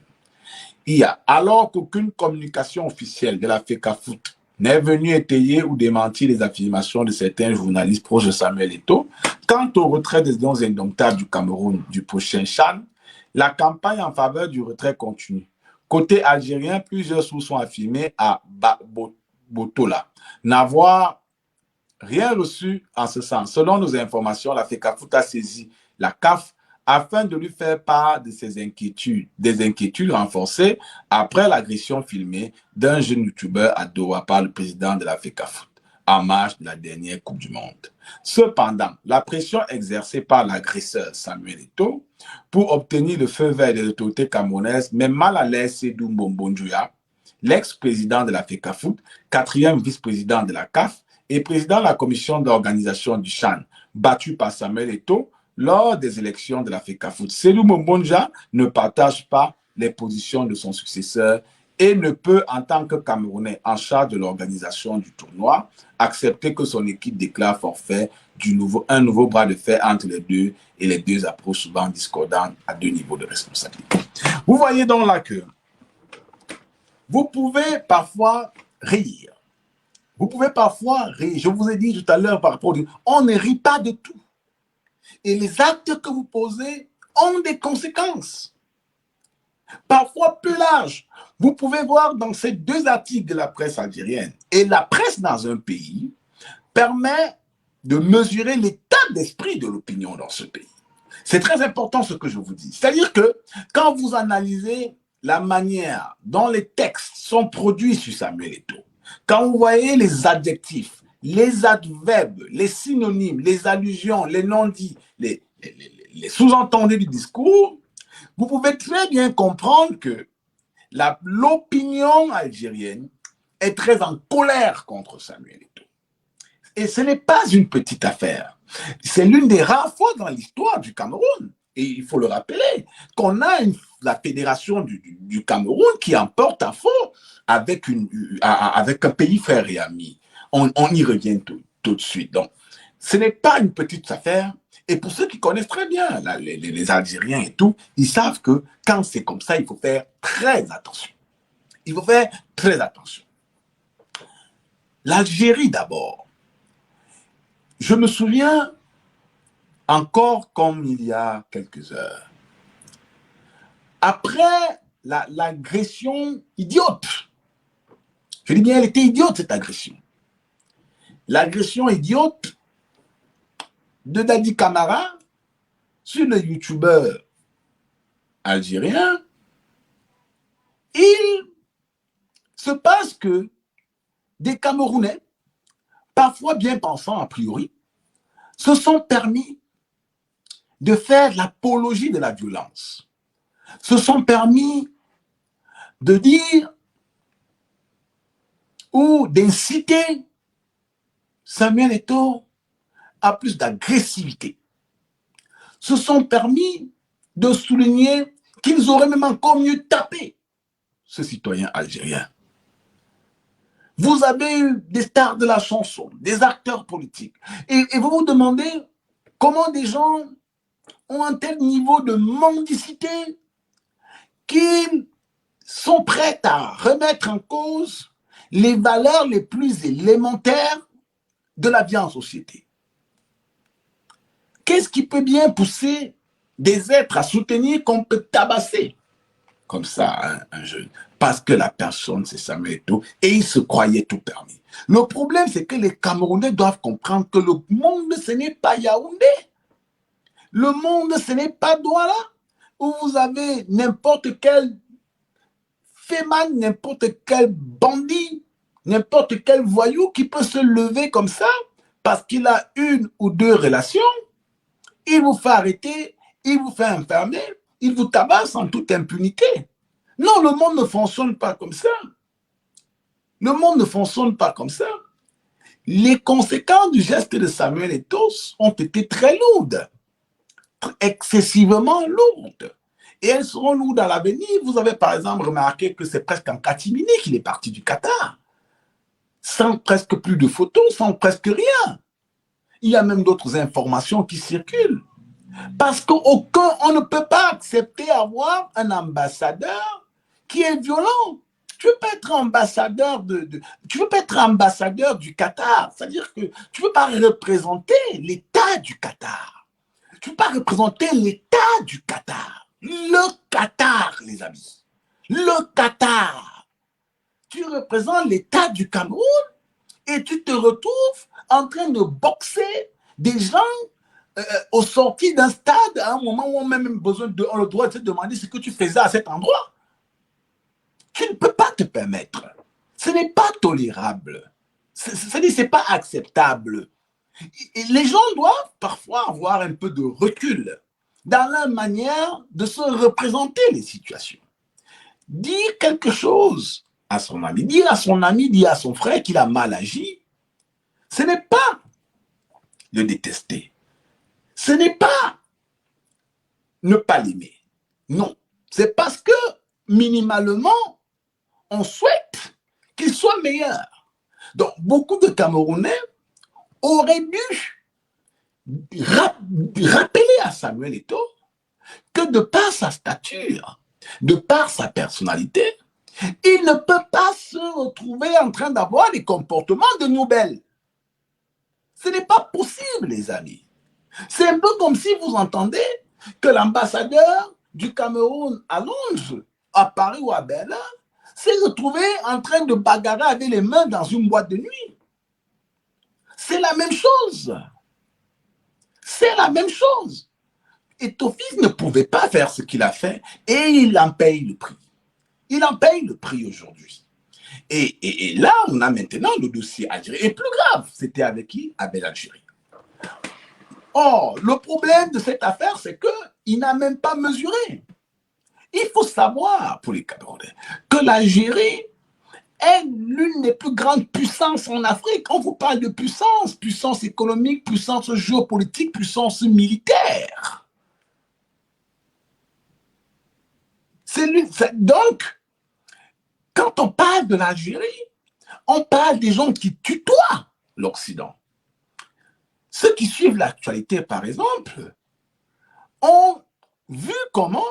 Alors qu'aucune communication officielle de la FECAFOOT n'est venue étayer ou démentir les affirmations de certains journalistes proches de Samuel Eto'o, quant au retrait des Lions indomptables du Cameroun du prochain CHAN, la campagne en faveur du retrait continue. Côté algérien, plusieurs sources ont affirmé à Botola n'avoir rien reçu en ce sens. Selon nos informations, la FECAFOOT a saisi la CAF afin de lui faire part de ses inquiétudes, des inquiétudes renforcées après l'agression filmée d'un jeune youtubeur à Doha par le président de la FECAFOOT en marge de la dernière Coupe du Monde. Cependant, la pression exercée par l'agresseur Samuel Eto'o pour obtenir le feu vert des autorités camerounaises met mal à l'aise Sédou Mbombo Dioya, l'ex-président de la FECAFOOT, quatrième vice-président de la CAF et président de la commission d'organisation du CHAN, battu par Samuel Eto'o lors des élections de la FECAFOOT. Sédou Mbombo Dioya ne partage pas les positions de son successeur et ne peut, en tant que Camerounais en charge de l'organisation du tournoi, accepter que son équipe déclare forfait un nouveau bras de fer entre les deux et les deux approches souvent discordantes à deux niveaux de responsabilité. Vous voyez donc là que vous pouvez parfois rire. Vous pouvez parfois rire. Je vous ai dit tout à l'heure par rapport on ne rit pas de tout. Et les actes que vous posez ont des conséquences. Parfois plus larges. Vous pouvez voir dans ces deux articles de la presse algérienne et la presse dans un pays permet de mesurer l'état d'esprit de l'opinion dans ce pays. C'est très important ce que je vous dis. C'est-à-dire que quand vous analysez la manière dont les textes sont produits sur Samuel Eto'o, quand vous voyez les adjectifs, les adverbes, les synonymes, les allusions, les non-dits, les sous-entendus du discours, vous pouvez très bien comprendre que l'opinion algérienne est très en colère contre Samuel Eto'o. Et ce n'est pas une petite affaire. C'est l'une des rares fois dans l'histoire du Cameroun, et il faut le rappeler, qu'on a la fédération du Cameroun qui en porte à faux avec un pays frère et ami. On y revient tout de suite. Donc, ce n'est pas une petite affaire. Et pour ceux qui connaissent très bien les Algériens et tout, ils savent que quand c'est comme ça, il faut faire très attention. Il faut faire très attention. L'Algérie d'abord. Je me souviens encore comme il y a quelques heures. Après l'agression idiote Je dis bien, elle était idiote, cette agression. L'agression idiote de Dadi Camara sur le youtubeur algérien, il se passe que des Camerounais, parfois bien pensants a priori, se sont permis de faire l'apologie de la violence, se sont permis de dire ou d'inciter Samuel Eto'o à plus d'agressivité, se sont permis de souligner qu'ils auraient même encore mieux tapé ce citoyen algérien. Vous avez eu des stars de la chanson, des acteurs politiques, et vous vous demandez comment des gens ont un tel niveau de mendicité qu'ils sont prêts à remettre en cause les valeurs les plus élémentaires de la vie en société. Qu'est-ce qui peut bien pousser des êtres à soutenir qu'on peut tabasser comme ça un jeune? Parce que la personne, c'est Samuel Eto'o, et il se croyait tout permis. Le problème, c'est que les Camerounais doivent comprendre que le monde, ce n'est pas Yaoundé. Le monde, ce n'est pas Douala, où vous avez n'importe quel féman, n'importe quel bandit, n'importe quel voyou qui peut se lever comme ça parce qu'il a une ou deux relations, il vous fait arrêter, il vous fait enfermer, il vous tabasse en toute impunité. Non, le monde ne fonctionne pas comme ça. Le monde ne fonctionne pas comme ça. Les conséquences du geste de Samuel Eto'o ont été très lourdes, excessivement lourdes. Et elles seront lourdes à l'avenir. Vous avez par exemple remarqué que c'est presque en catimini qu'il est parti du Qatar, sans presque plus de photos, sans presque rien. Il y a même d'autres informations qui circulent. Parce qu'on ne peut pas accepter avoir un ambassadeur qui est violent. Tu ne veux pas être ambassadeur tu veux pas être ambassadeur du Qatar. C'est-à-dire que tu ne veux pas représenter l'État du Qatar. Tu ne veux pas représenter l'État du Qatar. Le Qatar, les amis. Le Qatar. Tu représentes l'État du Cameroun et tu te retrouves en train de boxer des gens au sorti d'un stade à un moment où on a même besoin on a le droit de se demander ce que tu faisais à cet endroit. Tu ne peux pas te permettre. Ce n'est pas tolérable. Ce n'est pas acceptable. Et les gens doivent parfois avoir un peu de recul dans leur manière de se représenter les situations. Dire quelque chose à son ami, dire à son ami, dire à son frère qu'il a mal agi, ce n'est pas le détester. Ce n'est pas ne pas l'aimer. Non. C'est parce que, minimalement, on souhaite qu'il soit meilleur. Donc, beaucoup de Camerounais auraient dû rappeler à Samuel Eto'o que de par sa stature, de par sa personnalité, il ne peut pas se retrouver en train d'avoir des comportements de Nobel. Ce n'est pas possible, les amis. C'est un peu comme si vous entendez que l'ambassadeur du Cameroun à Londres, à Paris ou à Berlin, s'est retrouvé en train de bagarrer avec les mains dans une boîte de nuit. C'est la même chose. C'est la même chose. Et Tofis ne pouvait pas faire ce qu'il a fait et il en paye le prix. Il en paye le prix aujourd'hui. Et là, on a maintenant le dossier algérien. Et plus grave, c'était avec qui? Avec l'Algérie. Or, le problème de cette affaire, c'est qu'il n'a même pas mesuré. Il faut savoir, pour les Camerounais, que l'Algérie est l'une des plus grandes puissances en Afrique. On vous parle de puissance, puissance économique, puissance géopolitique, puissance militaire. Donc, quand on parle de l'Algérie, on parle des gens qui tutoient l'Occident. Ceux qui suivent l'actualité, par exemple, ont vu comment,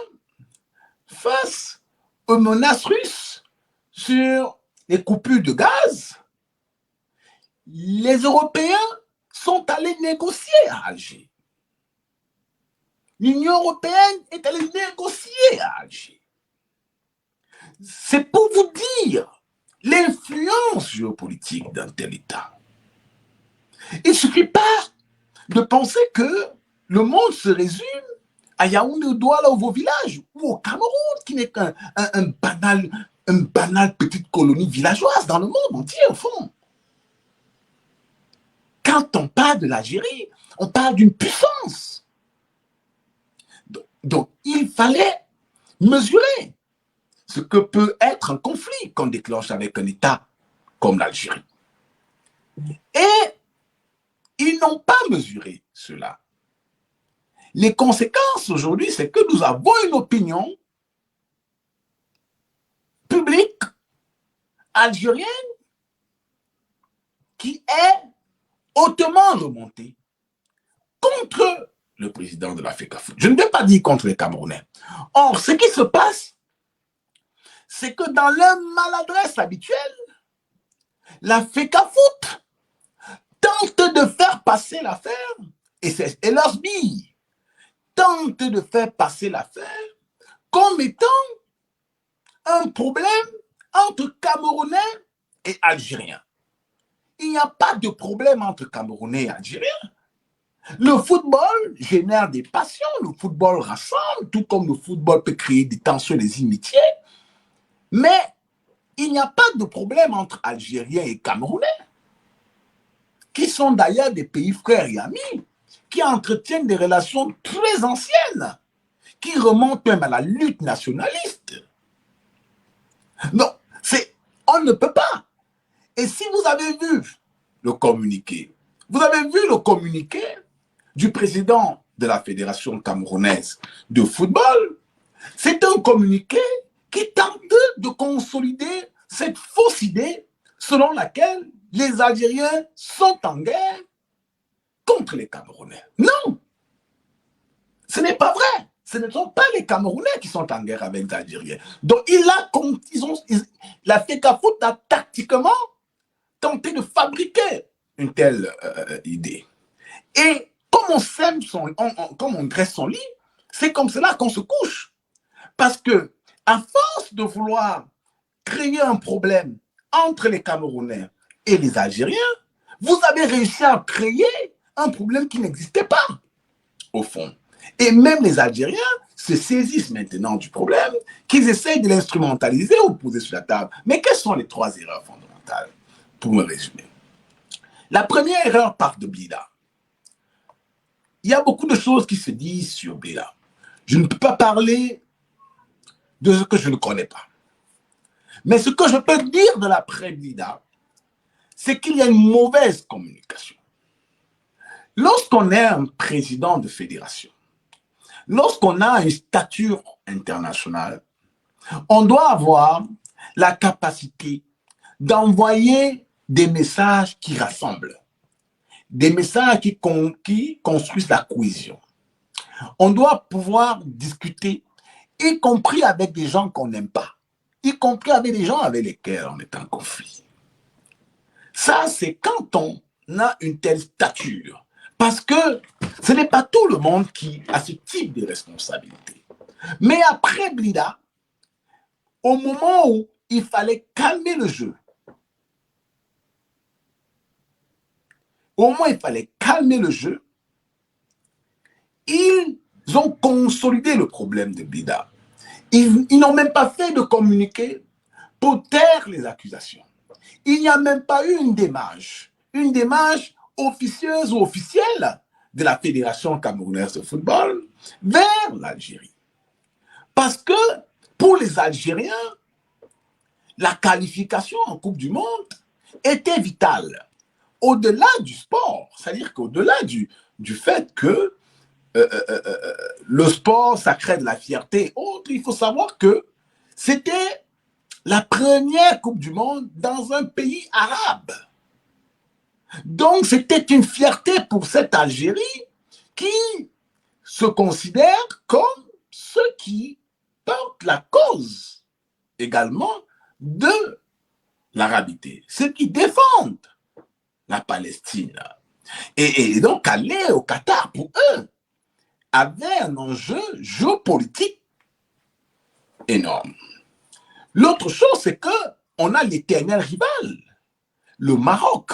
face aux menaces russes sur les coupures de gaz, les Européens sont allés négocier à Alger. L'Union européenne est allée négocier à Alger. C'est pour vous dire l'influence géopolitique d'un tel État. Il ne suffit pas de penser que le monde se résume à Yaoundé, Douala ou vos villages, ou au Cameroun, qui n'est qu'un une banale petite colonie villageoise dans le monde entier, au fond. Quand on parle de l'Algérie, on parle d'une puissance. Donc, il fallait mesurer ce que peut être un conflit qu'on déclenche avec un État comme l'Algérie. Et ils n'ont pas mesuré cela. Les conséquences aujourd'hui, c'est que nous avons une opinion publique algérienne qui est hautement remontée contre le président de la FECAFOOT. Je ne vais pas dire contre les Camerounais. Or, ce qui se passe, c'est que dans leur maladresse habituelle, la FECAFOOT tente de faire passer l'affaire, et leurs billes tentent de faire passer l'affaire comme étant un problème entre Camerounais et Algériens. Il n'y a pas de problème entre Camerounais et Algériens. Le football génère des passions, le football rassemble, tout comme le football peut créer des tensions, des inimitiés. Mais il n'y a pas de problème entre Algériens et Camerounais, qui sont d'ailleurs des pays frères et amis, qui entretiennent des relations très anciennes, qui remontent même à la lutte nationaliste. Non, on ne peut pas. Et si vous avez vu le communiqué, vous avez vu le communiqué du président de la Fédération camerounaise de football, c'est un communiqué qui tente de consolider cette fausse idée selon laquelle les Algériens sont en guerre contre les Camerounais. Non, ce n'est pas vrai. Ce ne sont pas les Camerounais qui sont en guerre avec les Algériens. Donc, la FECAFOOT a tactiquement tenté de fabriquer une telle idée. Et comme on dresse son lit, c'est comme cela qu'on se couche. Parce que, à force de vouloir créer un problème entre les Camerounais et les Algériens, vous avez réussi à créer un problème qui n'existait pas, au fond. Et même les Algériens se saisissent maintenant du problème, qu'ils essayent de l'instrumentaliser ou de poser sur la table. Mais quelles sont les 3 erreurs fondamentales, pour me résumer? La première erreur part de Blida. Il y a beaucoup de choses qui se disent sur Blida. Je ne peux pas parler de ce que je ne connais pas. Mais ce que je peux dire de l'après-Blida, c'est qu'il y a une mauvaise communication. Lorsqu'on est un président de fédération, lorsqu'on a une stature internationale, on doit avoir la capacité d'envoyer des messages qui rassemblent, des messages qui construisent la cohésion. On doit pouvoir discuter, y compris avec des gens qu'on n'aime pas, y compris avec des gens avec lesquels on est en conflit. Ça, c'est quand on a une telle stature. Parce que ce n'est pas tout le monde qui a ce type de responsabilité. Mais après Blida, au moment où il fallait calmer le jeu, ils ont consolidé le problème de Blida. Ils n'ont même pas fait de communiqué pour taire les accusations. Il n'y a même pas eu une démarche officieuse ou officielle de la Fédération camerounaise de football vers l'Algérie. Parce que pour les Algériens, la qualification en Coupe du Monde était vitale. Au-delà du sport, c'est-à-dire qu'au-delà du fait que le sport, ça crée de la fierté. Autre, il faut savoir que c'était la première Coupe du Monde dans un pays arabe. Donc, c'était une fierté pour cette Algérie qui se considère comme ceux qui portent la cause également de l'arabité, ceux qui défendent la Palestine. Et donc, aller au Qatar, pour eux, avait un enjeu géopolitique énorme. L'autre chose, c'est qu'on a l'éternel rival le Maroc,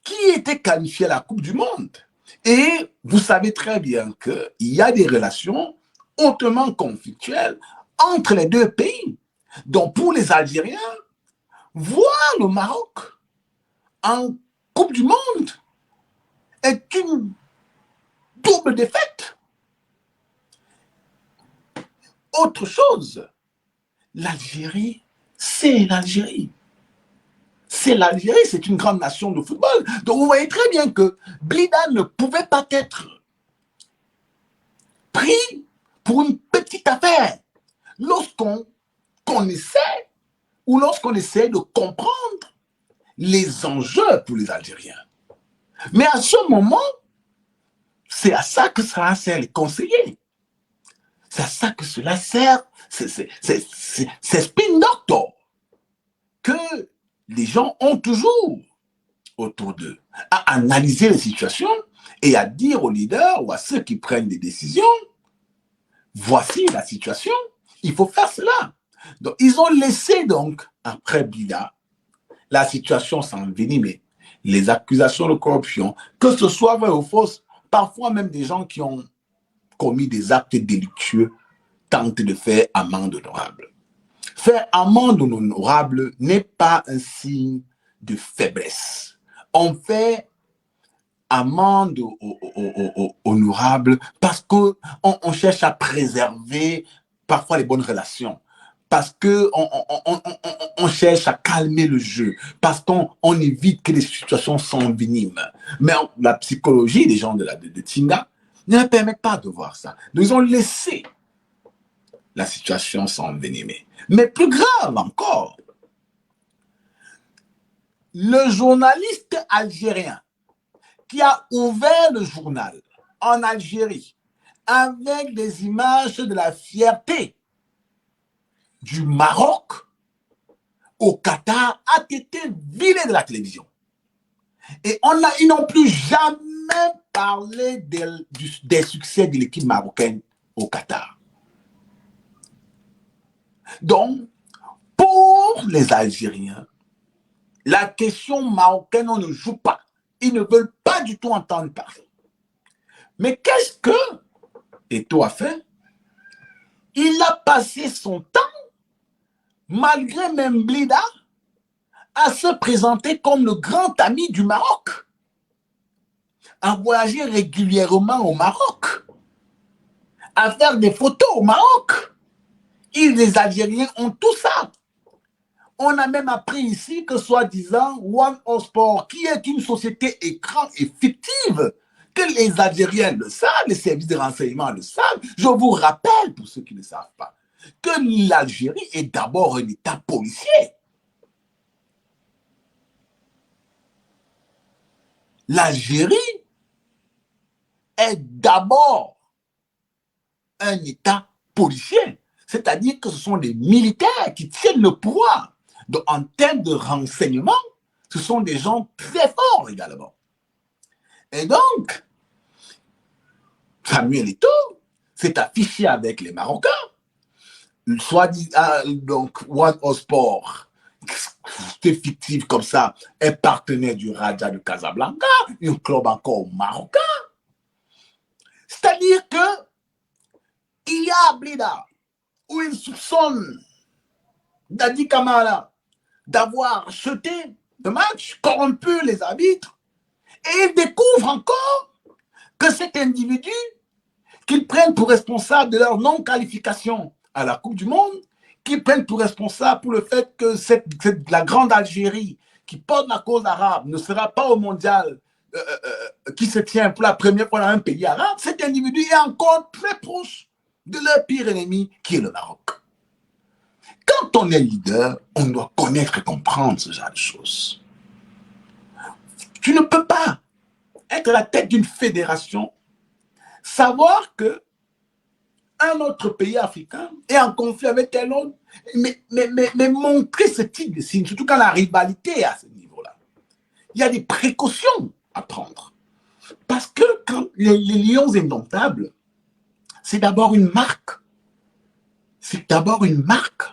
qui était qualifié à la Coupe du Monde. Et vous savez très bien qu'il y a des relations hautement conflictuelles entre les deux pays. Donc pour les Algériens, voir le Maroc en Coupe du Monde est une double défaite. Autre chose, l'Algérie, c'est l'Algérie. C'est l'Algérie, c'est une grande nation de football. Donc vous voyez très bien que Blida ne pouvait pas être pris pour une petite affaire lorsqu'on connaissait ou lorsqu'on essaie de comprendre les enjeux pour les Algériens. Mais à ce moment, c'est à ça que ça sert les conseillers. C'est à ça que cela sert, c'est spin doctor que les gens ont toujours autour d'eux, à analyser les situations et à dire aux leaders ou à ceux qui prennent des décisions, voici la situation, il faut faire cela. Donc, ils ont laissé donc, après Blida, la situation s'envenimer. Les accusations de corruption, que ce soit vrai ou fausse, parfois même des gens qui ont commis des actes délictueux tentent de faire amende honorable. Faire amende honorable n'est pas un signe de faiblesse. On fait amende honorable parce qu'on cherche à préserver parfois les bonnes relations, parce qu'on cherche à calmer le jeu, parce qu'on évite que les situations s'enveniment. Mais la psychologie des gens de Tinga ne permet pas de voir ça. Donc ils ont laissé la situation s'envenimer. Mais plus grave encore, le journaliste algérien qui a ouvert le journal en Algérie avec des images de la fierté du Maroc au Qatar a été viré de la télévision. Et ils n'ont plus jamais parlé des succès de l'équipe marocaine au Qatar. Donc, pour les Algériens, la question marocaine, on ne joue pas. Ils ne veulent pas du tout entendre parler. Mais qu'est-ce que Eto'o a fait? Il a passé son temps, malgré même Blida, à se présenter comme le grand ami du Maroc, à voyager régulièrement au Maroc, à faire des photos au Maroc. Les Algériens ont tout ça. On a même appris ici que soi-disant One O Sport, qui est une société écran et fictive, que les Algériens le savent, les services de renseignement le savent. Je vous rappelle, pour ceux qui ne savent pas, que l'Algérie est d'abord un État policier. L'Algérie est d'abord un État policier. C'est-à-dire que ce sont des militaires qui tiennent le pouvoir. Donc, en termes de renseignement, ce sont des gens très forts également. Et donc, Samuel Eto'o s'est affiché avec les Marocains, soit donc One O Sport, c'est fictif comme ça, est partenaire du Raja de Casablanca, un club encore marocain. C'est-à-dire que il y a Blida où il soupçonne Dadi Kamara d'avoir acheté le match, corrompu les arbitres, et il découvre encore que cet individu qu'ils prennent pour responsable de leur non-qualification à la Coupe du Monde, qu'ils prennent pour responsable pour le fait que la grande Algérie qui porte la cause arabe ne sera pas au mondial qui se tient pour la première fois dans un pays arabe, cet individu est encore très proche de leur pire ennemi qui est le Maroc. Quand on est leader, on doit connaître et comprendre ce genre de choses. Tu ne peux pas être à la tête d'une fédération, savoir que un autre pays africain est en conflit avec un autre, mais montrer ce type de signe, surtout quand la rivalité est à ce niveau-là. Il y a des précautions à prendre. Parce que quand les Lions indomptables, c'est d'abord une marque. C'est d'abord une marque.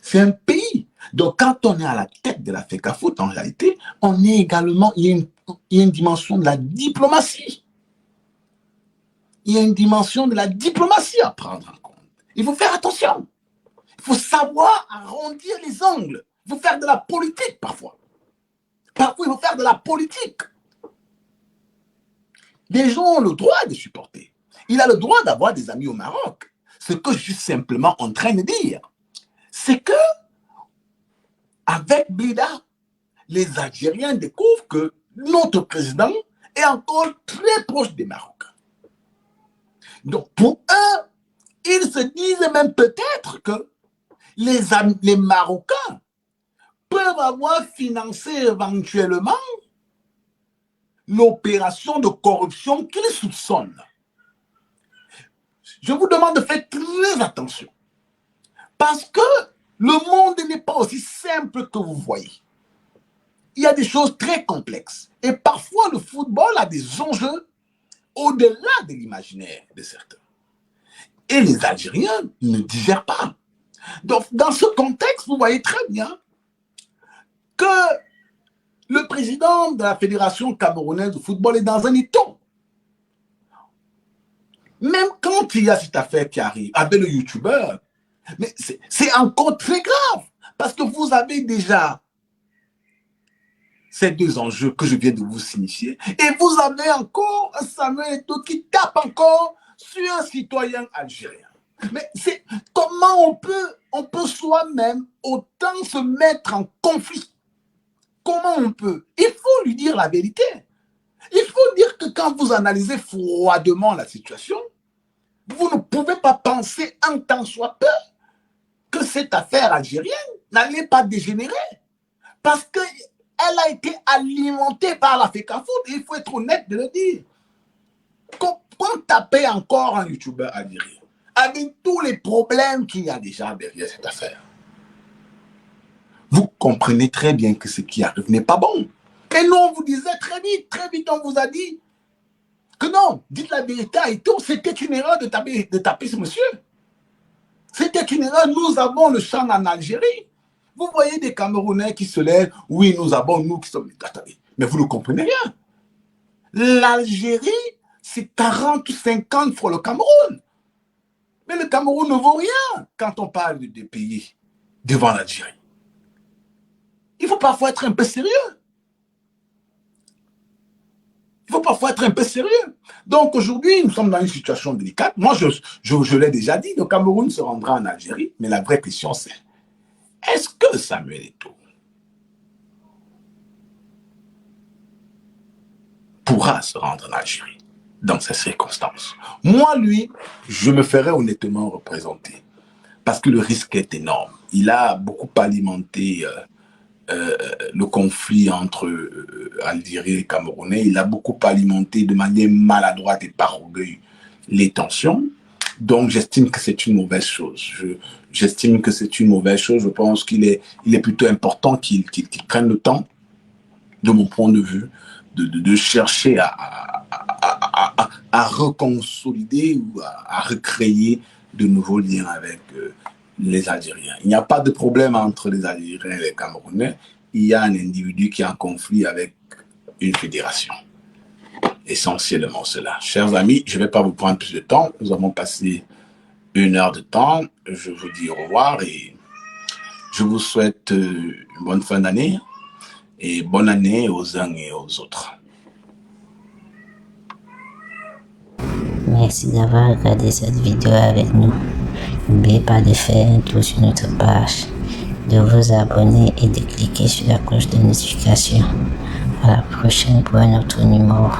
C'est un pays. Donc quand on est à la tête de la FECAFOOT, en réalité, on est également, il y a une dimension de la diplomatie. Il y a une dimension de la diplomatie à prendre en compte. Il faut faire attention. Il faut savoir arrondir les angles. Il faut faire de la politique parfois. Parfois, il faut faire de la politique. Les gens ont le droit de supporter. Il a le droit d'avoir des amis au Maroc. Ce que je suis simplement en train de dire, c'est que avec Blida, les Algériens découvrent que notre président est encore très proche des Marocains. Donc, pour eux, ils se disent même peut-être que les Marocains peuvent avoir financé éventuellement l'opération de corruption qu'ils soupçonnent. Je vous demande de faire très attention. Parce que le monde n'est pas aussi simple que vous voyez. Il y a des choses très complexes. Et parfois, le football a des enjeux au-delà de l'imaginaire de certains. Et les Algériens ne digèrent pas. Donc, dans ce contexte, vous voyez très bien que le président de la Fédération camerounaise de football est dans un étau. Même quand il y a cette affaire qui arrive avec le youtubeur, mais c'est encore très grave parce que vous avez déjà ces deux enjeux que je viens de vous signifier et vous avez encore un Samuel Eto'o qui tape encore sur un citoyen algérien. Mais c'est comment on peut soi-même autant se mettre en conflit. Comment on peut? Il faut lui dire la vérité. Il faut dire que quand vous analysez froidement la situation, vous ne pouvez pas penser un tant soit peu que cette affaire algérienne n'allait pas dégénérer. Parce qu'elle a été alimentée par la FECAFOOT, et il faut être honnête de le dire. Quand taper encore un youtubeur algérien, avec tous les problèmes qu'il y a déjà derrière cette affaire, vous comprenez très bien que ce qui arrive n'est pas bon. Et nous, on vous disait très vite, on vous a dit que non, dites la vérité à Eto'o, c'était une erreur de taper ce monsieur. C'était une erreur, nous avons le champ en Algérie. Vous voyez des Camerounais qui se lèvent, oui, nous qui sommes... Attendez, mais vous ne comprenez rien. L'Algérie, c'est 40 ou 50 fois le Cameroun. Mais le Cameroun ne vaut rien quand on parle des pays devant l'Algérie. Il faut parfois être un peu sérieux. Il faut parfois être un peu sérieux. Donc aujourd'hui, nous sommes dans une situation délicate. Moi, je l'ai déjà dit, le Cameroun se rendra en Algérie, mais la vraie question c'est, est-ce que Samuel Eto'o pourra se rendre en Algérie dans ces circonstances? Moi, lui, je me ferai honnêtement représenter parce que le risque est énorme. Il a beaucoup alimenté le conflit entre Algérie et Camerounais. Il a beaucoup alimenté de manière maladroite et par orgueil les tensions. Donc, j'estime que c'est une mauvaise chose. J'estime que c'est une mauvaise chose. Je pense qu'il est plutôt important qu'il prenne le temps, de mon point de vue, de chercher à reconsolider ou à recréer de nouveaux liens avec les Algériens. Il n'y a pas de problème entre les Algériens et les Camerounais. Il y a un individu qui est en conflit avec une fédération. Essentiellement cela. Chers amis, je ne vais pas vous prendre plus de temps. Nous avons passé 1 heure de temps. Je vous dis au revoir et je vous souhaite une bonne fin d'année et bonne année aux uns et aux autres. Merci d'avoir regardé cette vidéo avec nous. N'oubliez pas de faire un tour sur notre page, de vous abonner et de cliquer sur la cloche de notification. À la prochaine pour un autre numéro.